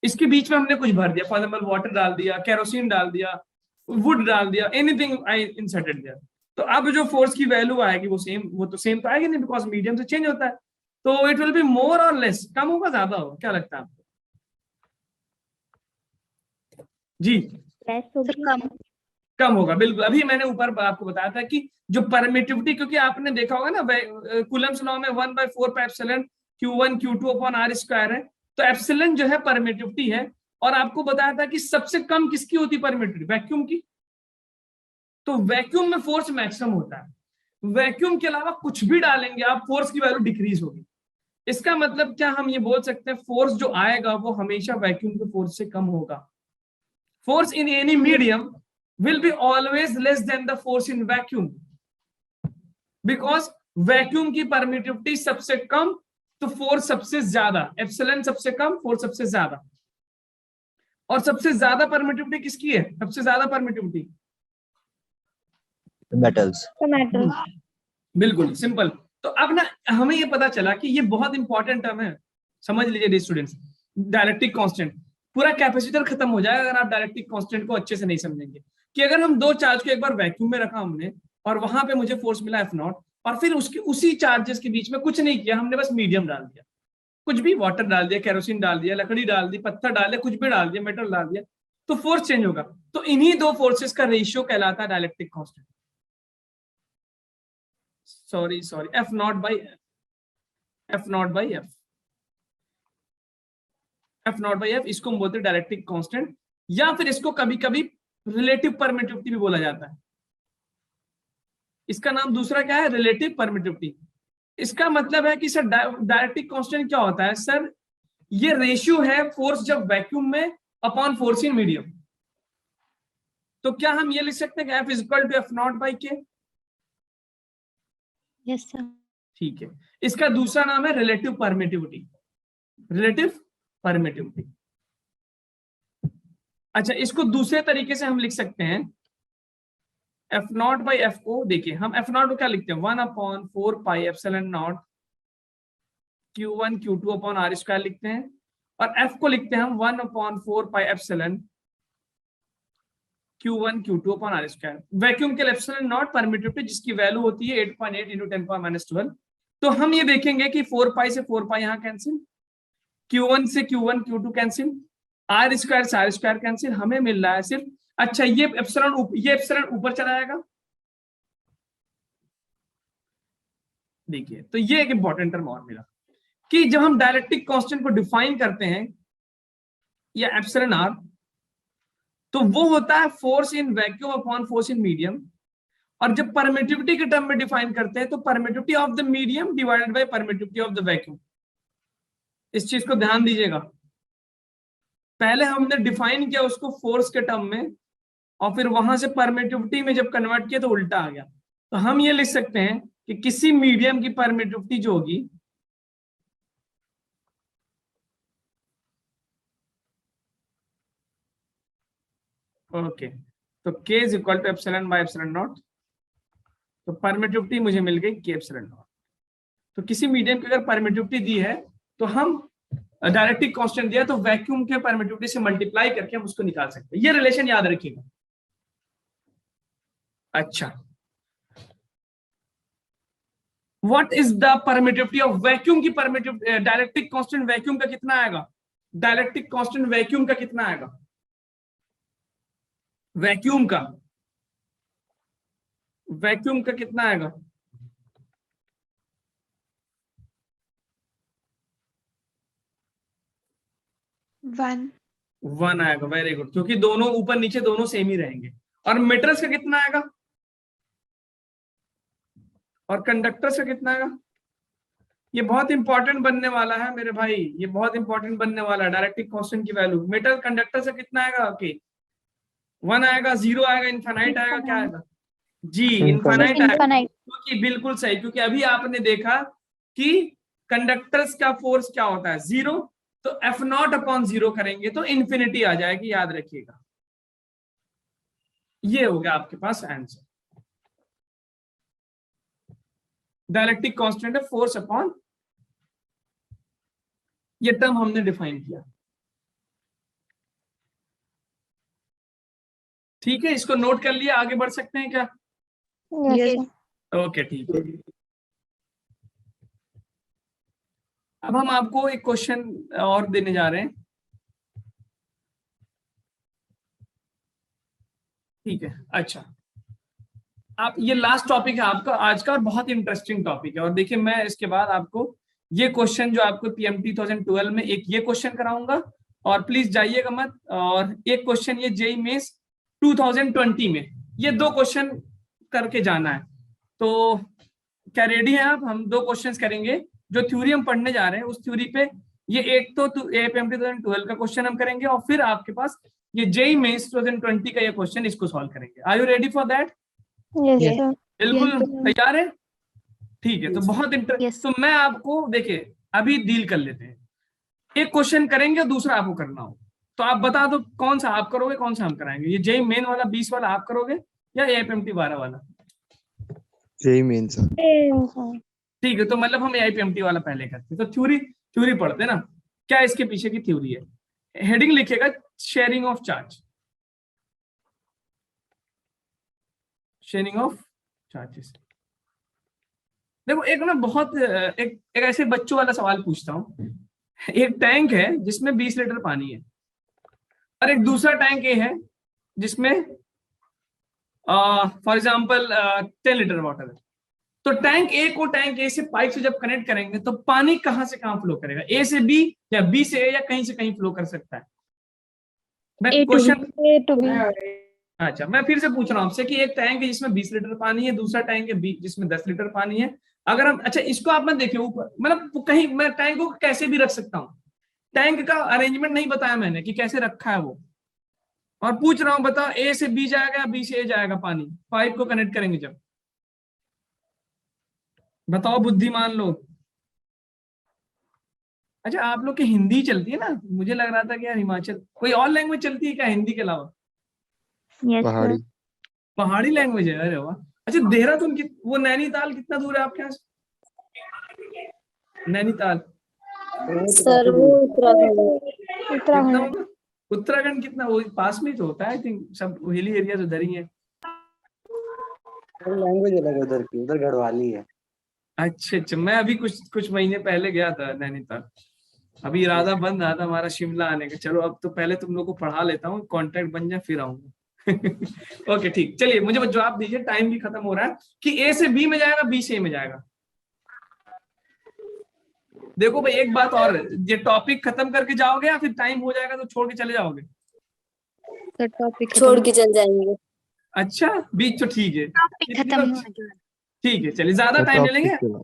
इसके बीच में हमने कुछ भर दिया, फॉर एग्जाम्पल वाटर डाल दिया, केरोसिन डाल दिया, वुड डाल दिया, एनीथिंग आई इंसर्टेड देयर, तो अब जो फोर्स की वैल्यू आएगी वो तो सेम तो आएगी नहीं, बिकॉज मीडियम से चेंज होता है। तो इट विल बी मोर और लेस, कम होगा ज्यादा होगा, क्या लगता है आपको? जी कम होगा, बिल्कुल। अभी मैंने ऊपर आपको बताया था कि जो परमिटिविटी, क्योंकि आपने देखा होगा ना कूलम्स लॉ में 1/4πε Q1 Q2 अपॉन r² है, तो एप्सिलॉन जो है परमिटिविटी है, और आपको बताया था कि सबसे कम किसकी होती परमिटिविटी? वैक्यूम की। तो वैक्यूम में फोर्स मैक्सिमम होता है, वैक्यूम के अलावा कुछ भी डालेंगे आप, फोर्स की वैल्यू डिक्रीज होगी। इसका मतलब क्या हम ये बोल सकते हैं फोर्स जो आएगा वो हमेशा वैक्यूम के फोर्स से कम होगा? Force in any medium will be always less than the force in vacuum, because vacuum की परमिटिविटी सबसे कम तो फोर्स सबसे ज्यादा, एप्सिलॉन सबसे कम फोर्स सबसे ज्यादा। और सबसे ज्यादा परमिटिविटी किसकी है? सबसे ज्यादा परमिटिविटी
metals.
बिल्कुल सिंपल। तो अब ना हमें ये पता चला कि ये बहुत इंपॉर्टेंट टर्म है, समझ लीजिए स्टूडेंट्स, डायलेक्ट्रिक कांस्टेंट। पूरा कैपेसिटर खत्म हो जाएगा अगर आप डायलेक्ट्रिक कांस्टेंट को अच्छे से नहीं समझेंगे। कि अगर हम दो चार्ज को एक बार वैक्यूम में रखा हमने, और वहां पे मुझे फोर्स मिला F0, और फिर उसकी उसी चार्जेस के बीच में कुछ नहीं किया, हमने बस मीडियम डाल दिया, कुछ भी वाटर डाल दिया, केरोसिन डाल दिया, लकड़ी डाल दी, पत्थर डाल दिया, कुछ भी डाल दिया, मेटल डाल दिया, तो फोर्स चेंज होगा। तो इन्हीं दो फोर्सेस का रेशियो कहलाता है डायलेक्ट्रिक कांस्टेंट। सॉरी F0/F, इसको हम बोलते हैं डायलेक्ट्रिक कांस्टेंट, या फिर इसको कभी कभी रिलेटिव परमिटिविटी भी बोला जाता है। इसका नाम दूसरा क्या है? Relative permittivity. इसका मतलब है कि सर डायलेक्ट्रिक कांस्टेंट क्या होता है? सर ये रेशियो है फोर्स जब वैक्यूम में अपॉन फोर्स इन मीडियम। तो क्या हम ये लिख सकते हैं कि F = F0/K?
Yes sir.
ठीक है, इसका दूसरा नाम है रिलेटिव परमिटिविटी। Relative permittivity. अच्छा, इसको दूसरे तरीके से हम लिख सकते हैं, F0/F को देखिए, हम F0 को क्या लिखते हैं? 1/4πε0 Q1 Q2 अपॉन r² लिखते हैं, और F को लिखते हैं हम 1/4πε Q1 Q2 upon r²। Vacuum के लिए ε0 परमिटिविटी, जिसकी वैल्यू होती है 8.8 × 10⁻12 तो हम ये देखेंगे कि 4 पाई से 4 पाई यहाँ कैंसिल, Q1 से Q1 Q2 cancel, R square से R स्क्वायर कैंसिल, हमें मिल रहा है सिर्फ, अच्छा ये एप्सिलॉन ऊपर चला जाएगा। देखिए तो ये एक इंपॉर्टेंट टर्म और मिला कि जब हम डायरेक्ट्रिक कांस्टेंट को डिफाइन करते हैं या एप्सिलॉन R, तो वो होता है force in vacuum upon force in medium, और जब परमिटिविटी के टर्म में डिफाइन करते हैं तो permittivity of the medium divided by permittivity of the vacuum. इस चीज को ध्यान दीजिएगा, पहले हमने डिफाइन किया उसको फोर्स के टर्म में और फिर वहां से परमिटिविटी में जब कन्वर्ट किया तो उल्टा आ गया। तो हम ये लिख सकते हैं कि किसी मीडियम की परमिटिविटी जो होगी ओके, तो K is equal to epsilon by epsilon naught, तो परमिटिविटी मुझे मिल गई K एप्सिलॉन नॉट। तो किसी मीडियम की अगर परमिटिविटी दी है तो हम डायरेक्ट्रिक कांस्टेंट दिया तो वैक्यूम के परमिटिविटी से मल्टीप्लाई करके हम उसको निकाल सकते हैं। ये रिलेशन याद रखिएगा। अच्छा, what is the permittivity of vacuum की परमिटिविटी, डायरेक्ट्रिक कांस्टेंट वैक्यूम का कितना आएगा, डायरेक्ट्रिक कांस्टेंट वैक्यूम का कितना आएगा, वैक्यूम का कितना आएगा, 1 आएगा। वेरी गुड, क्योंकि दोनों ऊपर नीचे दोनों सेम ही रहेंगे। और मीटर्स का कितना आएगा और कंडक्टर्स का कितना आएगा। ये बहुत इंपॉर्टेंट बनने वाला है मेरे भाई, ये बहुत इंपॉर्टेंट बनने वाला है। डायरेक्ट्रिक कांस्टेंट की वैल्यू मीटर कंडक्टर से कितना आएगा, ओके 1 आएगा, 0 आएगा, इनफाइनाइट आएगा, क्या आएगा जी इनफाइनाइट आएगा। क्योंकि बिल्कुल सही, क्योंकि अभी आपने देखा कि कंडक्टर्स का फोर्स क्या होता है 0, तो F0 अपॉन 0 करेंगे तो इंफिनिटी आ जाएगी, याद रखिएगा। ये हो गया आपके पास आंसर। डायरेक्ट्रिक कांस्टेंट है फोर्स अपॉन, ये टर्म हमने डिफाइन किया। ठीक है, इसको नोट कर लिया, आगे बढ़ सकते हैं क्या।
Yes.
ओके ठीक है। अब हम आपको एक क्वेश्चन और देने जा रहे हैं। ठीक है, अच्छा आप, ये लास्ट टॉपिक है आपका आज का और बहुत इंटरेस्टिंग टॉपिक है। और देखिए मैं इसके बाद आपको ये क्वेश्चन जो आपको PMT 2012 में एक ये क्वेश्चन कराऊंगा, और प्लीज जाइएगा मत, और एक क्वेश्चन ये JEE मेंस 2020 में, ये 2 क्वेश्चन करके जाना है। तो क्या रेडी हैं आप। हम 2 क्वेश्चंस करेंगे, जो थ्योरी हम पढ़ने जा रहे हैं उस थ्योरी पे। ये एक तो PMT 2012 का क्वेश्चन हम करेंगे, और फिर आपके पास ये JEE मेंस 2020 का ये क्वेश्चन, इसको सॉल्व करेंगे। Are you ready for that. बिल्कुल तैयार है, ठीक है। तो बहुत इंटरेस्ट, तो मैं आपको देखिए अभी डील कर लेते हैं। एक क्वेश्चन करेंगे और दूसरा आपको करना हो, तो आप बता दो कौन सा आप करोगे, कौन सा हम कराएंगे। ये JEE मेन वाला 20 वाला आप करोगे या AIPMT 12 वाला।
JEE main sir.
ठीक है, तो मतलब हम AIPMT वाला पहले करते हैं। तो थ्योरी पढ़ते हैं ना, क्या इसके पीछे की थ्योरी है। हेडिंग लिखेगा sharing of charge, sharing of charges. देखो एक ना बहुत एक ऐसे बच्चों वाला सवाल पूछता हूँ। एक टैंक है जिसमें 20 लीटर पानी है, और एक दूसरा टैंक ये है जिसमें फॉर एग्जांपल 10 लीटर वाटर है। तो टैंक ए को टैंक ए से पाइप से जब कनेक्ट करेंगे तो पानी कहां से कहां फ्लो करेगा, ए से बी या बी से ए, या कहीं से कहीं फ्लो कर सकता है। मैं क्वेश्चन, अच्छा मैं फिर से पूछ रहा हूं आपसे कि एक टैंक है जिसमें 20 लीटर पानी है, दूसरा टैंक है जिसमें 10 लीटर पानी है। अगर हम, अच्छा इसको आप मैं देखिए ऊपर, मतलब कहीं मैं टैंक को कैसे भी रख सकता हूँ। टैंक का अरेंजमेंट नहीं बताया मैंने कि कैसे रखा है वो, और पूछ रहा हूं बताओ ए से बी जाएगा या बी से ए जाएगा पानी, पाइप को कनेक्ट करेंगे जब। बताओ बुद्धिमान लोग। अच्छा आप लोग की हिंदी चलती है ना, मुझे लग रहा था कि यार हिमाचल, कोई और लैंग्वेज चलती है क्या हिंदी के अलावा।
पहाड़ी।
पहाड़ी लैंग्वेज है, अरे वाह। अच्छा देहरादून की, वो नैनीताल कितना दूर है आपके यहाँ से। नैनीताल
सर वो
कितना होगा, उत्तराखंड कितना, वो पास में तो होता है आई थिंक, सब हिली एरिया उधर ही है।
लैंग्वेज अलग है उधर की, उधर गढ़वाली है।
अच्छा अच्छा, मैं अभी कुछ कुछ महीने पहले गया था नैनीताल। अभी इरादा बन रहा था हमारा शिमला आने का। चलो अब तो पहले तुम लोग को पढ़ा लेता हूँ, कॉन्ट्रैक्ट बन जाए फिर आऊंगा। ओके ठीक, चलिए मुझे जवाब दीजिए, टाइम भी खत्म हो रहा है, कि ए से बी में जाएगा, बी से ए में जाएगा। देखो भाई एक बात और, ये टॉपिक खत्म करके जाओगे या फिर टाइम हो जाएगा तो छोड़ के चले जाओगे?
सर टॉपिक
छोड़ के चल जाएंगे।
अच्छा बीच तो ठीक है,
टॉपिक
इतनी
खत्म
तो
हो गया।
ठीक है। चलिए ज्यादा
सर
टाइम ले
टॉपिक
लेंगे,
के बाद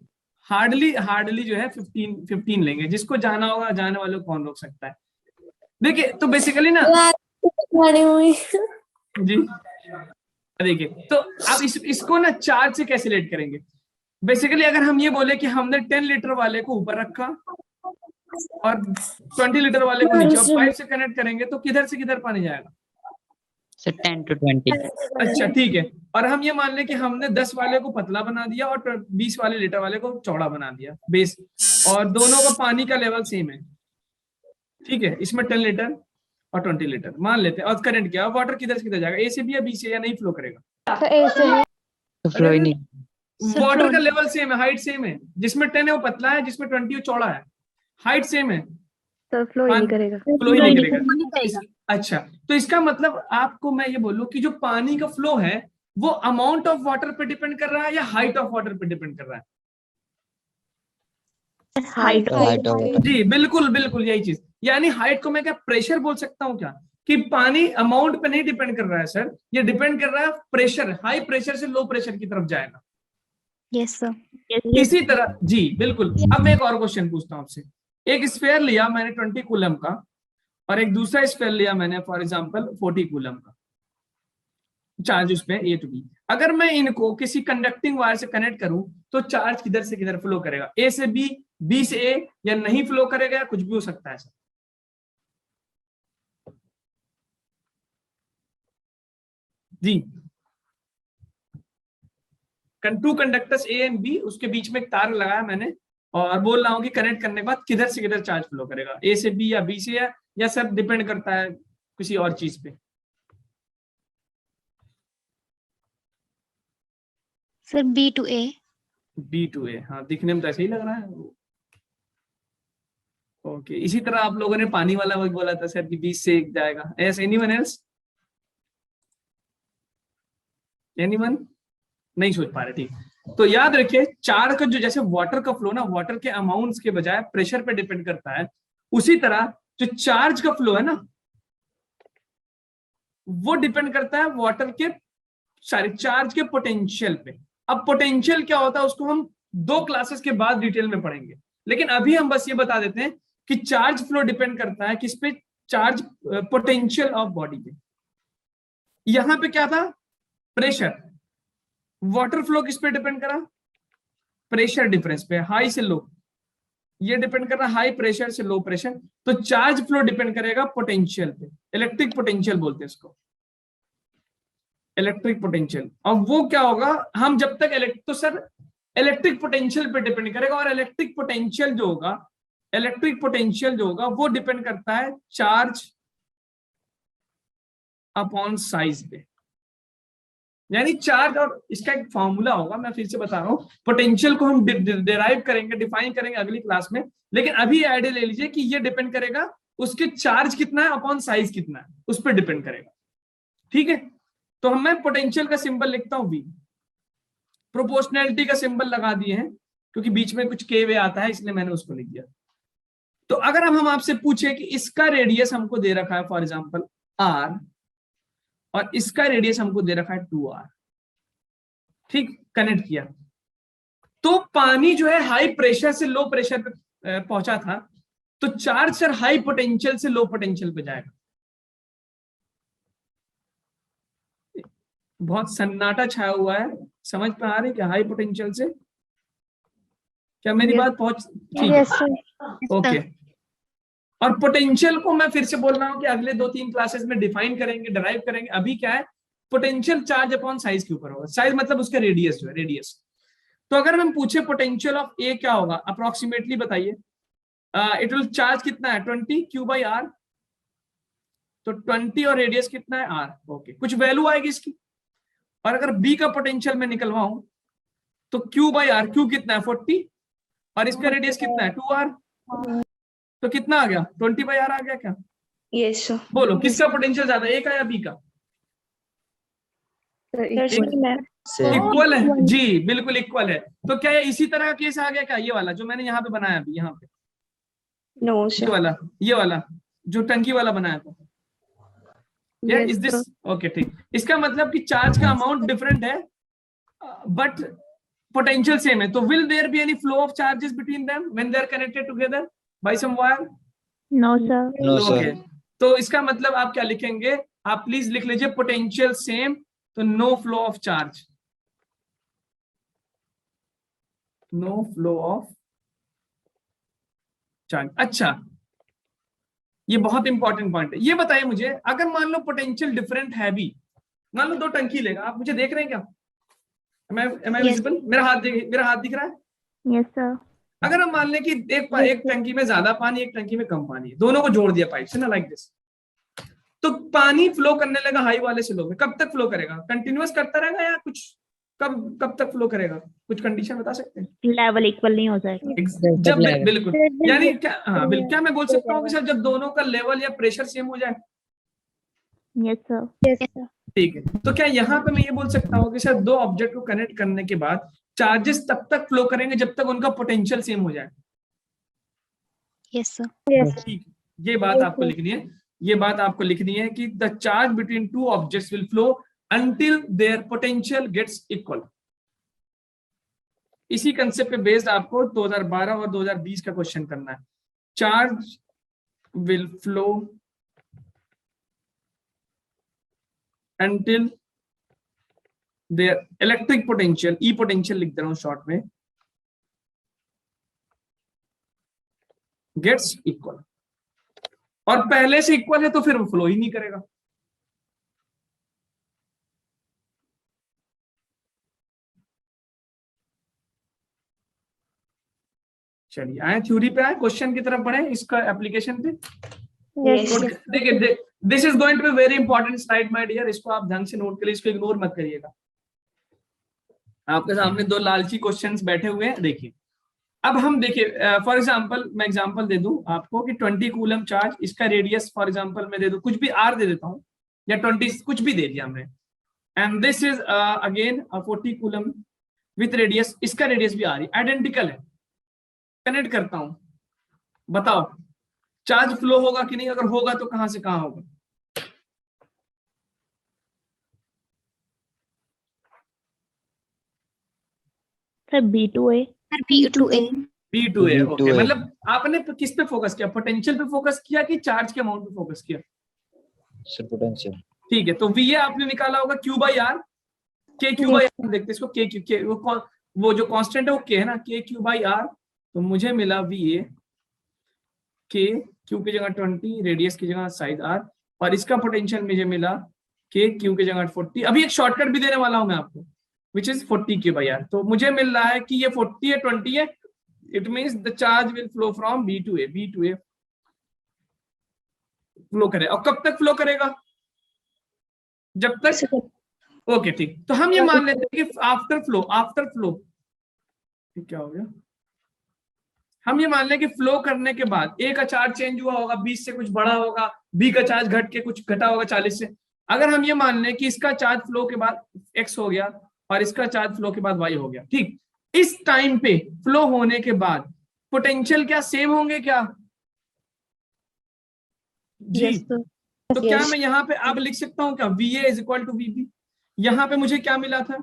हार्डली जो है 15 लेंगे। जिसको जाना होगा, जाने वाले को कौन रोक सकता है। देखिए तो बेसिकली ना
खड़ी हुई।
जी, देखिए तो आप इसको ना चार्ज से कैसे रिलेट करेंगे। बेसिकली अगर हम ये बोले कि हमने 10 लीटर वाले को ऊपर रखा और 20 लीटर वाले को नीचे, और पाइप से कनेक्ट करेंगे तो किधर से किधर पानी जाएगा?
Sir 10 to 20।
अच्छा ठीक है, और हम ये मान लें कि हमने 10 वाले को पतला बना दिया और 20 वाले लीटर वाले को चौड़ा बना दिया बेस, और दोनों का पानी का लेवल सेम है। ठीक है, इसमें 10 लीटर और 20 लीटर मान लेते हैं, और करंट क्या, वाटर किधर से किधर जाएगा, ए से बी या बी से, या नहीं फ्लो करेगा?
तो ए से बी।
तो फ्लो ही नहीं।
वाटर का लेवल सेम है, हाइट सेम है, जिसमें 10 है वो पतला है, जिसमें 20 वो चौड़ा है, हाइट सेम है,
सर फ्लो ही नहीं करेगा।
फ्लो ही नहीं करेगा। अच्छा, तो इसका मतलब आपको मैं ये बोलूं कि जो पानी का फ्लो है वो अमाउंट ऑफ वाटर पे डिपेंड कर रहा है या हाइट ऑफ वाटर पे डिपेंड कर रहा है?
हाइट
जी बिल्कुल बिल्कुल यही चीज, यानी हाइट को मैं क्या प्रेशर बोल सकता हूँ क्या, कि पानी अमाउंट पे नहीं डिपेंड कर रहा है सर, ये डिपेंड कर रहा है प्रेशर, हाई प्रेशर से लो प्रेशर की तरफ जाएगा।
Yes sir.
इसी तरह जी बिल्कुल। अब मैं एक और क्वेश्चन पूछता हूँ आपसे, एक स्फीयर लिया मैंने 20 कूलम का, और एक दूसरा स्फीयर लिया मैंने फॉर एग्जांपल 40 कूलम का, चार्ज उसमें ए टू बी। अगर मैं इनको किसी कंडक्टिंग वायर से कनेक्ट करूं तो चार्ज किधर से किधर फ्लो करेगा, ए से बी, बी से ए, या नहीं फ्लो करेगा, या कुछ भी हो सकता है सर? जी, two conductors A and B, उसके बीच में एक तार लगाया मैंने, और बोल रहा हूं कि कनेक्ट करने के बाद किधर से किधर चार्ज फ्लो करेगा, ए से बी या बी से, या सब डिपेंड करता है किसी और चीज पे?
Sir B to A.
B to A, हाँ दिखने में तो ऐसे ही लग रहा है। ओके, इसी तरह आप लोगों ने पानी वाला वक्त बोला था सर कि 20 से 1 जाएगा। S anyone else? एनीवन नहीं सोच पा रहे? ठीक, तो याद रखिए चार्ज का जो, जैसे वाटर का फ्लो ना वाटर के अमाउंट्स के बजाय प्रेशर पे डिपेंड करता है, उसी तरह जो चार्ज का फ्लो है ना वो डिपेंड करता है वाटर के चार्ज के पोटेंशियल पे। अब पोटेंशियल क्या होता है उसको हम 2 क्लासेस के बाद डिटेल में पढ़ेंगे, लेकिन अभी हम बस ये बता देते हैं कि चार्ज फ्लो डिपेंड करता है किस पे, चार्ज पोटेंशियल ऑफ बॉडी पे। यहां पे क्या था, प्रेशर। वाटर फ्लो किस पे डिपेंड करा, प्रेशर डिफरेंस पे, हाई से लो, ये डिपेंड कर रहा है हाई प्रेशर से लो प्रेशर। तो चार्ज फ्लो डिपेंड करेगा पोटेंशियल पे, इलेक्ट्रिक पोटेंशियल बोलते हैं इसको, इलेक्ट्रिक पोटेंशियल। और वो क्या होगा, हम जब तक तो सर इलेक्ट्रिक पोटेंशियल पे डिपेंड करेगा, और इलेक्ट्रिक पोटेंशियल जो होगा, इलेक्ट्रिक पोटेंशियल जो होगा वो डिपेंड करता है चार्ज अपॉन साइज पे, यानी चार्ज। और इसका एक फॉर्मूला होगा, मैं फिर से बता रहा हूं, पोटेंशियल को हम डिराइव करेंगे, डिफाइन करेंगे अगली क्लास में, लेकिन अभी आइडिया ले लीजिए कि ये डिपेंड करेगा उसके चार्ज कितना है अपॉन साइज कितना है, उस पर डिपेंड करेगा। ठीक है, तो हम मैं पोटेंशियल का सिंबल लिखता हूं V, प्रोपोर्शनैलिटी का सिंबल लगा दिए हैं क्योंकि बीच में कुछ के वे आता है इसलिए मैंने उसको लिख दिया। तो अगर हम आपसे पूछे कि इसका रेडियस हमको दे रखा है फॉर एग्जांपल R, और इसका रेडियस हमको दे रखा है 2R, ठीक, कनेक्ट किया, तो पानी जो है हाई प्रेशर से लो प्रेशर पे पहुंचा था, तो चार्ज सर हाई पोटेंशियल से लो पोटेंशियल पे जाएगा। बहुत सन्नाटा छाया हुआ है, समझ में आ रही है क्या, हाई पोटेंशियल से? क्या मेरी बात पहुंच, ठीक है, ओके। और पोटेंशियल को मैं फिर से बोल रहा हूं कि अगले 2-3 क्लासेस में डिफाइन करेंगे, डिराइव करेंगे। अभी क्या है, पोटेंशियल चार्ज अपॉन साइज के ऊपर होगा, साइज मतलब उसका रेडियस जो है, रेडियस। तो अगर हम पूछे पोटेंशियल ऑफ ए क्या होगा, अप्रोक्सीमेटली बताइए, इट विल चार्ज कितना है 20 Q/R, तो 20 और रेडियस कितना है R, ओके, कुछ वैल्यू आएगी इसकी। और अगर बी का पोटेंशियल मैं निकलवाऊं तो Q बाई आर, Q कितना है 40 और इसका रेडियस कितना है 2r, तो कितना आ गया 20 बाई आर आ गया क्या?
Yes sir.
बोलो किसका पोटेंशियल ज्यादा, ए का या बी का? इक्वल है जी, बिल्कुल इक्वल है। तो क्या ये इसी तरह का केस आ गया क्या, ये वाला जो मैंने यहाँ पे बनाया अभी, यहाँ पे
नो
ये
सर।
वाला, ये वाला जो टंकी वाला बनाया था, या इज दिस ओके? ठीक, इसका मतलब कि चार्ज का अमाउंट डिफरेंट है बट पोटेंशियल सेम है। तो will there be any flow of charges between them when they are connected together by some wire?
No sir.
No
okay,
sir.
तो इसका मतलब आप क्या लिखेंगे, आप प्लीज लिख लीजिए पोटेंशियल सेम, तो no flow of charge, no flow of charge. अच्छा, ये बहुत इंपॉर्टेंट पॉइंट है। ये बताइए मुझे, अगर मान लो पोटेंशियल डिफरेंट है भी, मान लो दो टंकी लेगा, आप मुझे देख रहे हैं क्या? Am I
Yes.
visible? मेरा हाथ दिख रहा है?
Yes sir.
अगर हम मान लें कि एक टंकी में ज्यादा पानी, एक टंकी में कम पानी है, दोनों को जोड़ दिया पाइप से ना, लाइक दिस, तो पानी फ्लो करने लगा हाई वाले स्लो में, कब तक फ्लो करेगा? कंटिन्यूअस करता रहेगा या कुछ कब तक फ्लो करेगा? कुछ कंडीशन बता सकते हैं?
लेवल इक्वल नहीं हो जाएगा।
जब बिल्कुल, यानी क्या, हाँ बिल्कुल, क्या मैं बोल सकता हूँ कि सर जब दोनों का लेवल या प्रेशर सेम हो जाए?
Yes sir.
Yes, sir.
ठीक है, तो क्या यहाँ पे मैं ये बोल सकता हूँ कि सर दो ऑब्जेक्ट को कनेक्ट करने के बाद चार्जेस तब तक फ्लो करेंगे जब तक उनका पोटेंशियल सेम हो जाए?
Yes, sir.
ठीक, ये बात आपको लिखनी है, ये बात आपको लिखनी है कि the charge between two objects will flow until their potential gets equal। इसी कंसेप्ट पे बेस्ड आपको 2012 और 2020 का क्वेश्चन करना है। Charge will flow until their electric potential, E potential लिख दे रहा हूं शॉर्ट में, gets equal। और पहले से इक्वल है तो फिर वो फ्लो ही नहीं करेगा। चलिए आए थ्योरी पे, आए क्वेश्चन की तरफ बढ़े, इसका एप्लीकेशन पे। देखिए, this is going to be very important slide my dear, इसको आप ढंग से नोट करिए, इसको इग्नोर मत करिएगा। आपके सामने दो लालची क्वेश्चंस बैठे हुए हैं, देखिए। अब हम देखिए, फॉर एग्जांपल मैं एग्जांपल दे दूं आपको कि 20 कूलम चार्ज, इसका रेडियस फॉर एग्जांपल मैं दे दूं, कुछ भी आर दे देता हूं, या 20 कुछ भी दे दिया हमने, and this is again 40 coulomb with radius, इसका रेडियस भी आर ही आइडेंटिकल है। कनेक्ट करता हूं, बताओ चार्ज फ्लो होगा कि नहीं? अगर होगा तो कहां से कहां होगा?
Sir B2A।
B2A.
B2A, okay.
B2A।
मतलब आपने किस पे फोकस किया, पोटेंशियल पे फोकस किया कि चार्ज के अमाउंट पे फोकस किया?
Sir potential.
ठीक है, तो VA आपने निकाला होगा Q by R, K Q by R, देखते इसको, K वो जो कांस्टेंट है वो K है ना, K Q बाई आर, तो मुझे मिला VA K Q की जगह 20, रेडियस की जगह साइज R, और इसका पोटेंशियल मुझे मिला K Q की जगह 40। अभी एक शॉर्टकट भी देने वाला हूं मैं आपको, which is 40 Q by R. तो मुझे मिल रहा है कि ये 40 है, 20 है, it means the charge will flow from B2A flow करे। और कब तक फ्लो करेगा? जब तक, ओके ठीक। तो हम ये मान लेते हैं कि आफ्टर फ्लो क्या हो गया, हम ये मान लें कि फ्लो करने के बाद A का चार्ज चेंज हुआ होगा, 20 से कुछ बढ़ा होगा, B का चार्ज घट के कुछ घटा होगा 40 से। अगर हम ये मान लें कि इसका चार्ज फ्लो के बाद X हो गया और इसका चार्ज फ्लो के बाद Y हो गया, ठीक, इस टाइम पे फ्लो होने के बाद पोटेंशियल क्या सेम होंगे क्या जी?
Yes sir.
तो क्या मैं यहाँ पे अब लिख सकता हूँ क्या, VA is equal to VB? यहाँ पे मुझे क्या मिला था,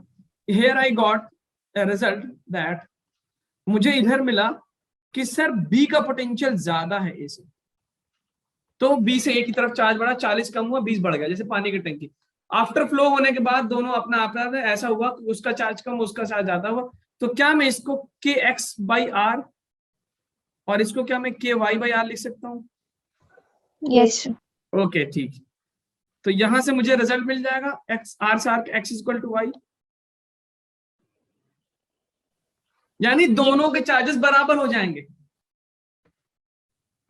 here I got a result that, मुझे इधर मिला कि सर B का पोटेंशियल ज्यादा है A से, तो B से A की तरफ चार्ज बढ़ा, 40 कम हुआ, 20 बढ़ गया, जैसे पानी की टंकी। आफ्टर फ्लो होने के बाद दोनों अपना अपना ऐसा हुआ कि उसका चार्ज कम, उसका चार्ज ज्यादा हुआ। तो क्या मैं इसको KX बाई आर और इसको क्या मैं KY बाई आर लिख सकता हूँ?
Yes.
ओके ठीक, तो यहां से मुझे रिजल्ट मिल जाएगा एक्स आर से R X equal to Y, यानी दोनों के चार्जेस बराबर हो जाएंगे,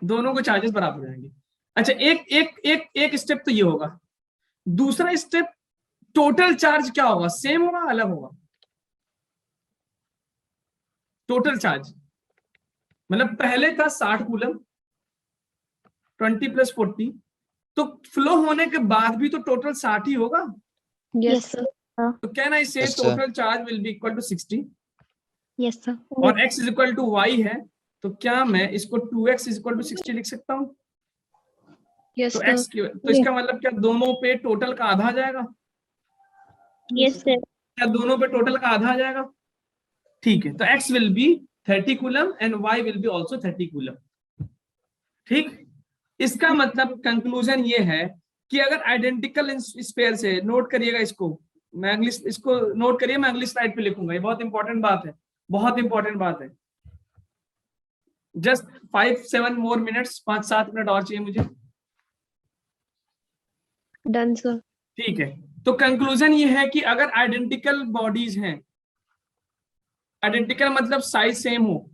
दोनों के चार्जेस बराबर हो जाएंगे। अच्छा, एक स्टेप तो ये होगा। दूसरा स्टेप, टोटल चार्ज क्या होगा, सेम होगा अलग होगा? टोटल चार्ज, मतलब पहले था 60 कूलम 20 + 40, तो फ्लो होने के बाद भी तो टोटल 60 ही होगा।
Yes, sir.
तो can I say
Yes, sir.
Total charge will be equal to 60
Yes, sir.
और x is equal to y है, तो क्या मैं इसको 2x इज इक्वल टू 60 लिख सकता हूँ?
Yes,
तो
sir.
x की, तो इसका मतलब क्या दोनों पे टोटल का आधा आ जाएगा?
Yes, sir.
क्या दोनों पे टोटल का आधा आ जाएगा? ठीक है, तो x will be 30 coulomb and y will be also 30 coulomb. ठीक, इसका मतलब कंक्लूजन ये है कि अगर आइडेंटिकल स्पेयर से, नोट करिएगा इसको, मैं अगली, इसको नोट करिए, मैं अगली स्लाइड पे लिखूंगा, ये बहुत इंपॉर्टेंट बात है, बहुत इंपॉर्टेंट बात है। जस्ट 5-7 मोर मिनट्स, 5-7 मिनट और चाहिए मुझे।
Done, sir.
ठीक है, तो कंक्लूजन ये है कि अगर आइडेंटिकल बॉडीज हैं, आइडेंटिकल मतलब साइज सेम हो,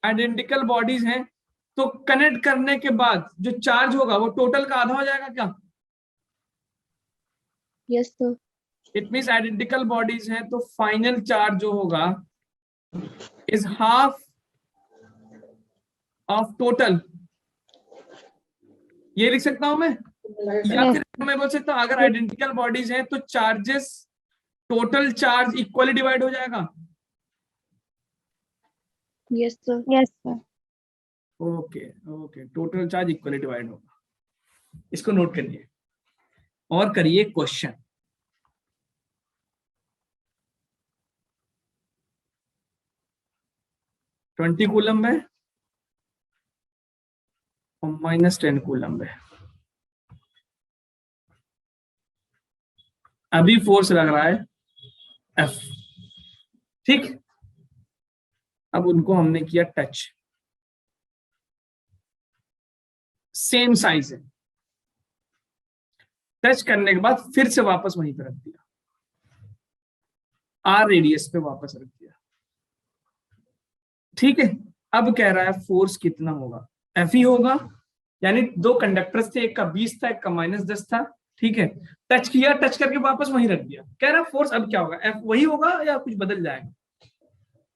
आइडेंटिकल बॉडीज हैं, तो कनेक्ट करने के बाद जो चार्ज होगा वो टोटल का आधा हो जाएगा क्या?
Yes, sir.
It means identical bodies हैं तो फाइनल चार्ज जो होगा इज हाफ ऑफ टोटल। ये लिख सकता हूं मैं, या फिर मैं बोल सकता हूं अगर आइडेंटिकल बॉडीज हैं तो charges, total charge equally divide हो जाएगा।
Yes, sir. Yes, sir.
Okay okay, total charge equally divide होगा, इसको नोट करिए और करिए क्वेश्चन। -20 कूलम में और -10 कूलम में अभी फोर्स लग रहा है F। ठीक, अब उनको हमने किया टच, सेम साइज है, टच करने के बाद फिर से वापस वहीं पे रख दिया, R रेडियस पे वापस रख दिया। ठीक है, अब कह रहा है फोर्स कितना होगा? F ही होगा, यानी दो कंडक्टर्स थे, एक का 20 था, एक का -10 था। ठीक है, टच किया, टच करके वापस वहीं रख दिया, कह रहा है फोर्स अब क्या होगा? F वही होगा या कुछ बदल जाएगा?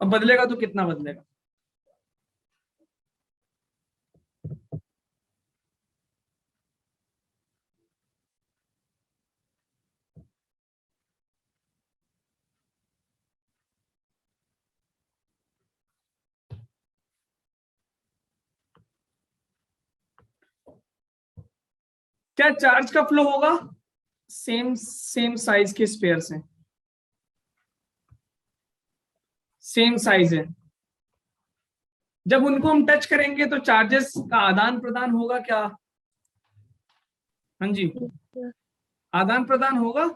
अब बदलेगा तो कितना बदलेगा? क्या चार्ज का फ्लो होगा? सेम साइज के स्पेयर से, सेम साइज है, जब उनको हम टच करेंगे तो चार्जेस का आदान प्रदान होगा क्या? हाँ जी, आदान प्रदान होगा।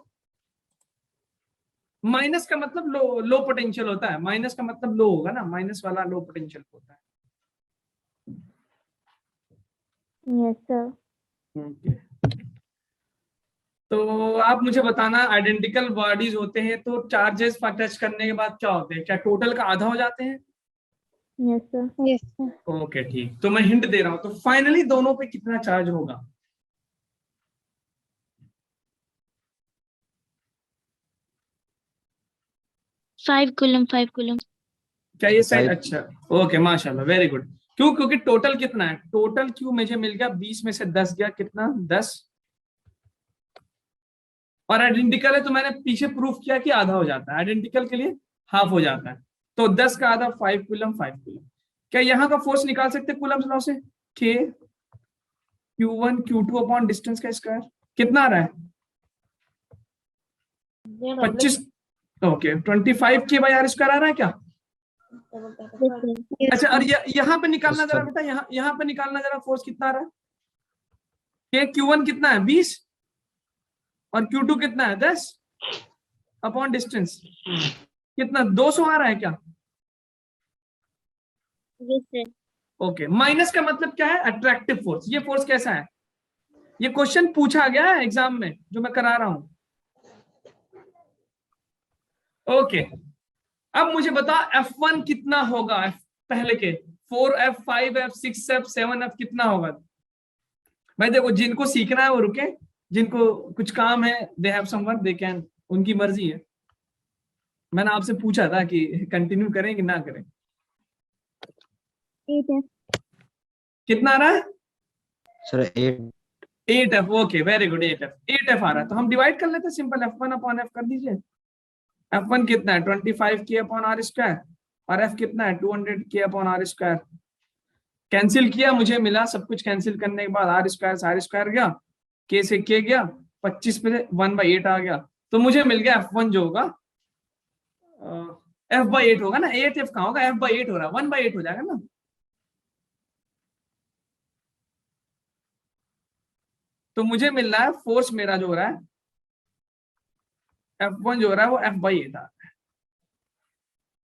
माइनस का मतलब लो पोटेंशियल होता है, माइनस का मतलब लो होगा ना, माइनस वाला लो पोटेंशियल होता है।
Yes, sir.
ओके, तो आप मुझे बताना, आइडेंटिकल बॉडीज होते हैं तो चार्जेस टच करने के बाद क्या होते हैं? क्या टोटल का आधा हो जाते हैं?
Yes, sir.
Yes, sir.
Okay ठीक, तो मैं हिंट दे रहा हूं, तो फाइनली दोनों पे कितना चार्ज होगा?
Five coulomb.
क्या ये साइड?
Five.
अच्छा, ओके, माशाल्लाह, वेरी गुड। क्यों? क्योंकि टोटल कितना है? टोटल क्यों मुझे मिल गया 20 में से 10 गया, कितना? 10। और आइडेंटिकल है तो मैंने पीछे प्रूफ किया कि आधा हो जाता है, आइडेंटिकल के लिए हाफ हो जाता है, तो 10 का आधा 5 कूलम। क्या यहाँ का फोर्स निकाल सकते कूलम्स लॉ से? K Q1 Q2 upon distance का स्क्वायर कितना आ रहा है? 25। Okay, 25 K by R square आ रहा है क्या?
Yes,
अच्छा, और
sir.
यहाँ पे निकालना
Yes,
जरा
sir.
बेटा, यहाँ पे निकालना जरा, फोर्स कितना आ रहा है? K Q1 कितना है? 20 और Q2 कितना है? 10 अपॉन डिस्टेंस कितना? 200 आ रहा है क्या?
Yes, sir.
ओके, माइनस का मतलब क्या है? Attractive force. ये फोर्स कैसा है? ये क्वेश्चन पूछा गया है एग्जाम में जो मैं करा रहा हूं। ओके, अब मुझे बता F1 कितना होगा? पहले के 4F 5F 6F 7F कितना होगा? भाई देखो, जिनको सीखना है वो रुके, जिनको कुछ काम है they have some work they can, उनकी मर्जी है। मैंने आपसे पूछा था कि कंटिन्यू करें कि ना करें,
8F.
कितना आ रहा है?
Sir, 8.
8F. Okay, very good, 8F आ रहा है। तो हम डिवाइड कर लेते हैं सिंपल, F1 अपॉन F कर दीजिए। F1 कितना है 25K अपॉन आर स्क्वायर, और F कितना है 200K upon R square. Cancel किया, मुझे मिला सब कुछ कैंसिल करने के बाद आर स्क्वायर गया, K से K गया, 25 पे 1/8 आ गया। तो मुझे मिल गया F1 जो होगा F/8 होगा ना, 8F कहाँ होगा, F/8 हो रहा है, 1/8 हो जाएगा ना। तो मुझे मिल रहा है फोर्स मेरा जो हो रहा है F1 जो हो रहा है वो F/8 आ रहा है।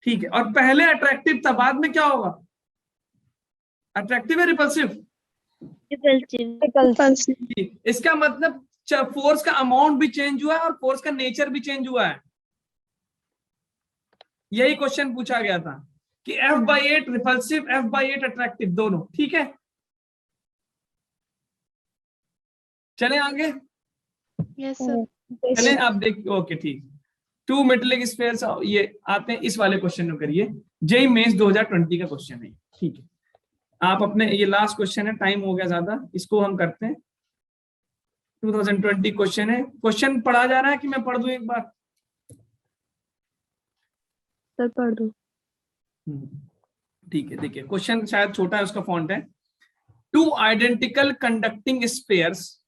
ठीक है, और पहले अट्रैक्टिव था, बाद में क्या होगा? अट्रैक्टिव है रिपल्सिव?
Repulsive.
इसका मतलब फोर्स का अमाउंट भी चेंज हुआ है और फोर्स का नेचर भी चेंज हुआ है। यही क्वेश्चन पूछा गया था कि F/8 रिपल्सिव, F/8 अट्रैक्टिव, दोनों। ठीक है, चले आगे।
Yes, sir.
चले आप देखिए, ओके ठीक। 2 मेटेलिक स्फीयर्स, ये आते हैं इस वाले क्वेश्चन को करिए, जेईई मेंस 2020 का क्वेश्चन है। ठीक है, आप अपने, ये लास्ट क्वेश्चन है, टाइम हो गया ज्यादा, इसको हम करते हैं। 2020 क्वेश्चन है। क्वेश्चन पढ़ा जा रहा है कि मैं पढ़ दूं एक बार?
सर पढ़ दो।
ठीक है, देखिए क्वेश्चन शायद छोटा है, उसका फॉन्ट है। 2 आइडेंटिकल कंडक्टिंग स्फीयर्स।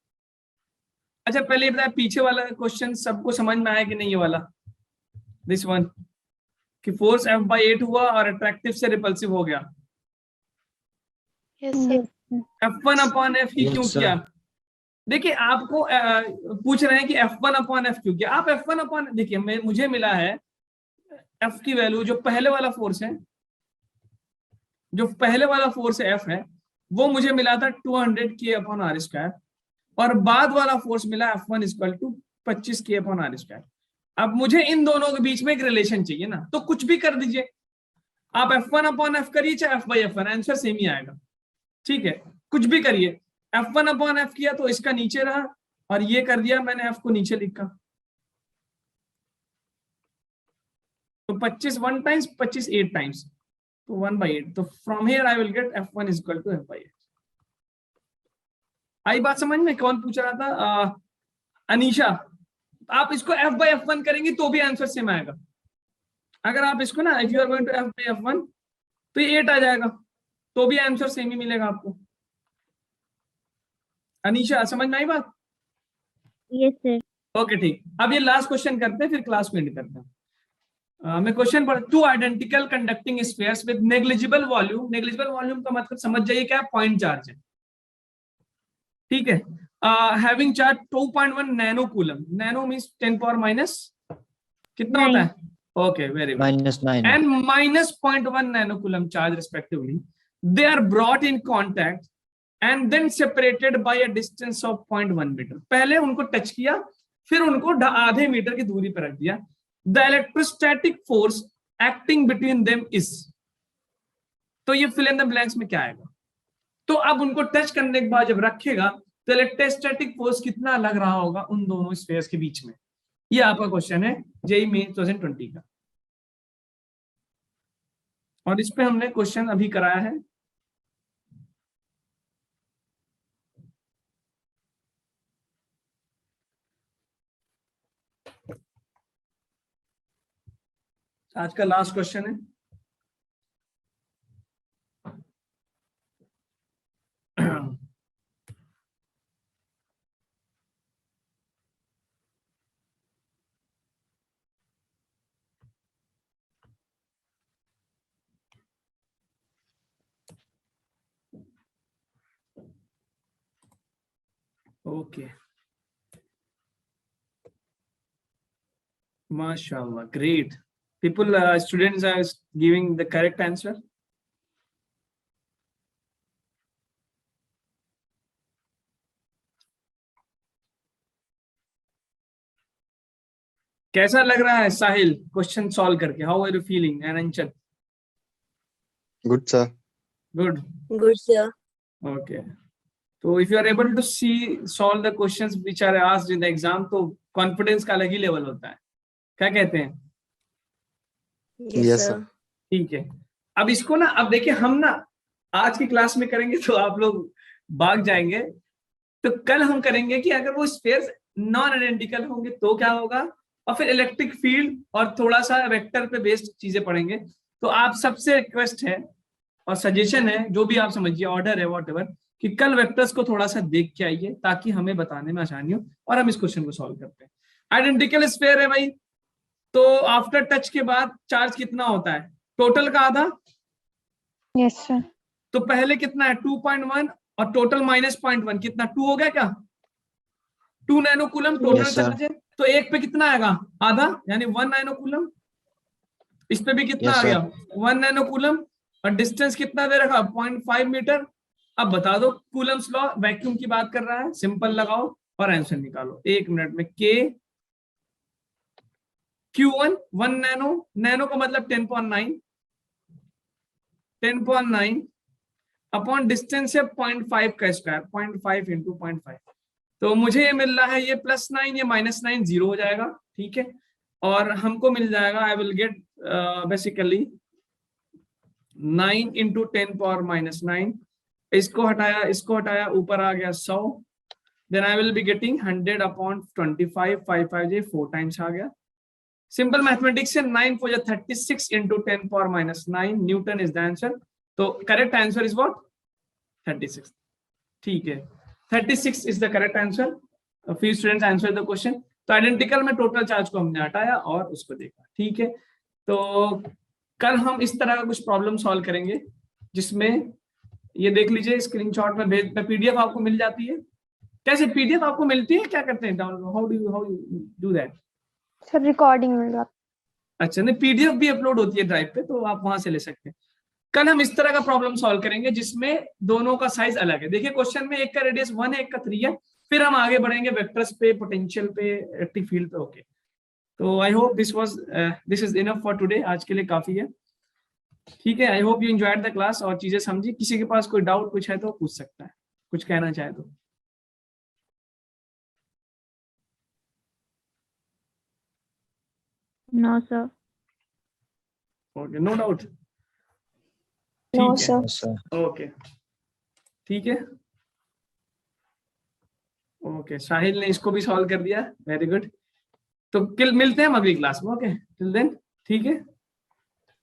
अच्छा पहले बताया, पीछे वाला क्वेश्चन सबको समझ में आया कि नहीं? ये वाला, दिस वन, कि फोर्स F/8 हुआ और अट्रैक्टिव से रिपल्सिव हो गया।
Yes, sir.
F1 upon F ही
Yes,
क्यों
sir.
किया? देखिए आपको पूछ रहे हैं कि F1 अपॉन F क्यों किया। आप F1 अपॉन, देखिए मुझे मिला है F की वैल्यू, जो पहले वाला फोर्स है, जो पहले वाला फोर्स F है, वो मुझे मिला था 200K अपॉन आर स्क्वायर, और बाद वाला फोर्स मिला F1 equal to 25K upon R square. अब मुझे इन दोनों के बीच में एक रिलेशन चाहिए ना, तो कुछ भी कर दीजिए आप, F1 अपॉन F करिए चाहे F/F1, आंसर सेम ही आएगा। ठीक है, कुछ भी करिए। F1 अपॉन F किया तो इसका नीचे रहा, और ये कर दिया मैंने F को नीचे लिखा, तो 25 1 टाइम्स, 25 8 टाइम्स, तो 1/8। तो from here I will get F1 equal to F/8। आई बात समझ में? कौन पूछ रहा था? अनीशा। आप इसको F/F1 करेंगे तो भी आंसर सेम आएगा। अगर आप इसको ना, if you are going to F/F1, तो ये 8 आ जाएगा, तो भी आंसर सेम ही मिलेगा आपको। अनीशा समझ में आई बात?
Yes sir.
ओके ठीक, अब ये लास्ट क्वेश्चन करते हैं, फिर क्लास को एंड करते हैं। मैं क्वेश्चन पढ़, 2 identical conducting spheres with negligible volume. Negligible volume का मतलब समझ जाइए क्या, पॉइंट चार्ज है। ठीक है, having charge 2.1 nano coulomb, nano means 10 power minus कितना होता है? Okay very good,
-9.
and minus 0.1 nanocoulomb charge respectively, they are brought in contact and then separated by a distance of 0.1 meter। पहले उनको touch किया, फिर उनको आधे मीटर की दूरी पर रख दिया। The electrostatic force acting between them is, तो ये fill in the blanks में क्या आएगा? तो अब उनको टच करने के बाद जब रखेगा तो इलेक्ट्रोस्टैटिक फोर्स कितना लग रहा होगा उन दोनों स्फीयर्स के बीच में? ये आपका क्वेश्चन है जेईई मेंस 2020 का, और इस पे हमने क्वेश्चन अभी कराया है। आज का लास्ट क्वेश्चन है। Okay, mashallah, great. People, students are giving the correct answer. कैसा लग रहा है साहिल क्वेश्चन सॉल्व करके? How are you feeling? And Anchal?
Good, sir.
Good,
Good, sir.
Okay. तो if you are able to see solve the questions which are asked in the exam, तो confidence का अलग ही level होता है। क्या कहते हैं?
Yes,
Yes,
sir.
sir.
ठीक है, अब इसको ना, अब देखिए हम ना आज की क्लास में करेंगे तो आप लोग भाग जाएंगे। तो कल हम करेंगे कि अगर वो स्पेयर्स नॉन आइडेंटिकल होंगे तो क्या होगा, और फिर इलेक्ट्रिक फील्ड और थोड़ा सा वेक्टर पे बेस्ड चीजें पढ़ेंगे। तो आप सबसे रिक्वेस्ट है और सजेशन है, जो भी आप समझिए, ऑर्डर है व्हाटएवर, कि कल वेक्टर्स को थोड़ा सा देख के आइए ताकि हमें बताने में आसानी हो और हम इस क्वेश्चन को सॉल्व करते हैं। आइडेंटिकल स्फीयर है भाई, तो आफ्टर टच के बाद चार्ज कितना होता है, टोटल का आधा।
Yes sir.
तो पहले कितना है 2.1 और टोटल माइनस 0.1 कितना 2 हो गया क्या, 2 nano coulomb total
Yes, sir.
Charge है। तो एक पे कितना आएगा, आधा, यानी 1 नैनो कूलम। इस पे भी कितना
Yes,
आ
sir.
गया 1 नैनो कूलम, और डिस्टेंस कितना दे रखा 0.5 मीटर। अब बता दो, कूलम्स लॉ वैक्यूम की बात कर रहा है, सिंपल लगाओ और आंसर निकालो 1 मिनट में। के Q1 1 नैनो, नैनो का मतलब 10.9 अपॉन डिस्टेंस है 0.5 का स्क्वायर, 0.5 इंटू 0.5। तो मुझे ये मिल रहा है ये +9, ये -9, 0 हो जाएगा, ठीक है। और हमको मिल जाएगा, I will get basically 9 into 10⁻⁹। इसको हटाया, ऊपर आ गया 100। Then I will be getting 100 upon 25, 5 5 4 times आ गया। सिंपल मैथमेटिक्स से 9 4 36 into 10⁻⁹ newton is the answer. तो करेक्ट आंसर इज व्हाट 36, ठीक है। 36 is the correct answer. Few students answer the question. तो आइडेंटिकल में टोटल चार्ज को हमने हटाया और उसको देखा, ठीक है। तो कल हम इस तरह का कुछ प्रॉब्लम सॉल्व करेंगे, जिसमें ये देख लीजिए स्क्रीनशॉट में भेज, पीडीएफ आपको मिल जाती है। कैसे पीडीएफ आपको मिलती है, क्या करते हैं download, how you do that?
Sir recording मिल रहा।
अच्छा, नहीं पीडीएफ भी अपलोड होती है ड्राइव पे, तो आप वहां से ले सकते हैं। कल हम इस तरह का प्रॉब्लम सॉल्व करेंगे जिसमें दोनों का साइज अलग है। देखिए क्वेश्चन में एक का रेडियस 1 है, एक का 3 है। फिर हम आगे बढ़ेंगे वेक्टर्स पे, पोटेंशियल पे, इलेक्ट्रिक फील्ड पे। ओके, तो I hope this is enough for today. आज के लिए काफी है, ठीक है। I hope you enjoyed the class और चीजें समझी। किसी के पास कोई डाउट कुछ है तो पूछ सकता है, कुछ कहना चाहे तो।
No sir.
Okay, no doubt,
no
ठीक है,
सर।
Yes, sir.
ओके, ठीक है। ओके, साहिल ने इसको भी सॉल्व कर दिया, वेरी गुड। तो कल मिलते हैं हम अगली क्लास में। ओके, टिल देन, ठीक है।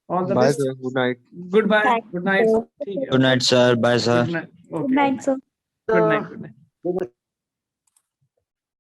All the
Bye,
best,
sir. Good night.
Good bye,
Thank
good night,
you.
ठीक है।
Good night, sir. Bye, sir.
Good night,
good
okay,
night sir.
Good night, good night.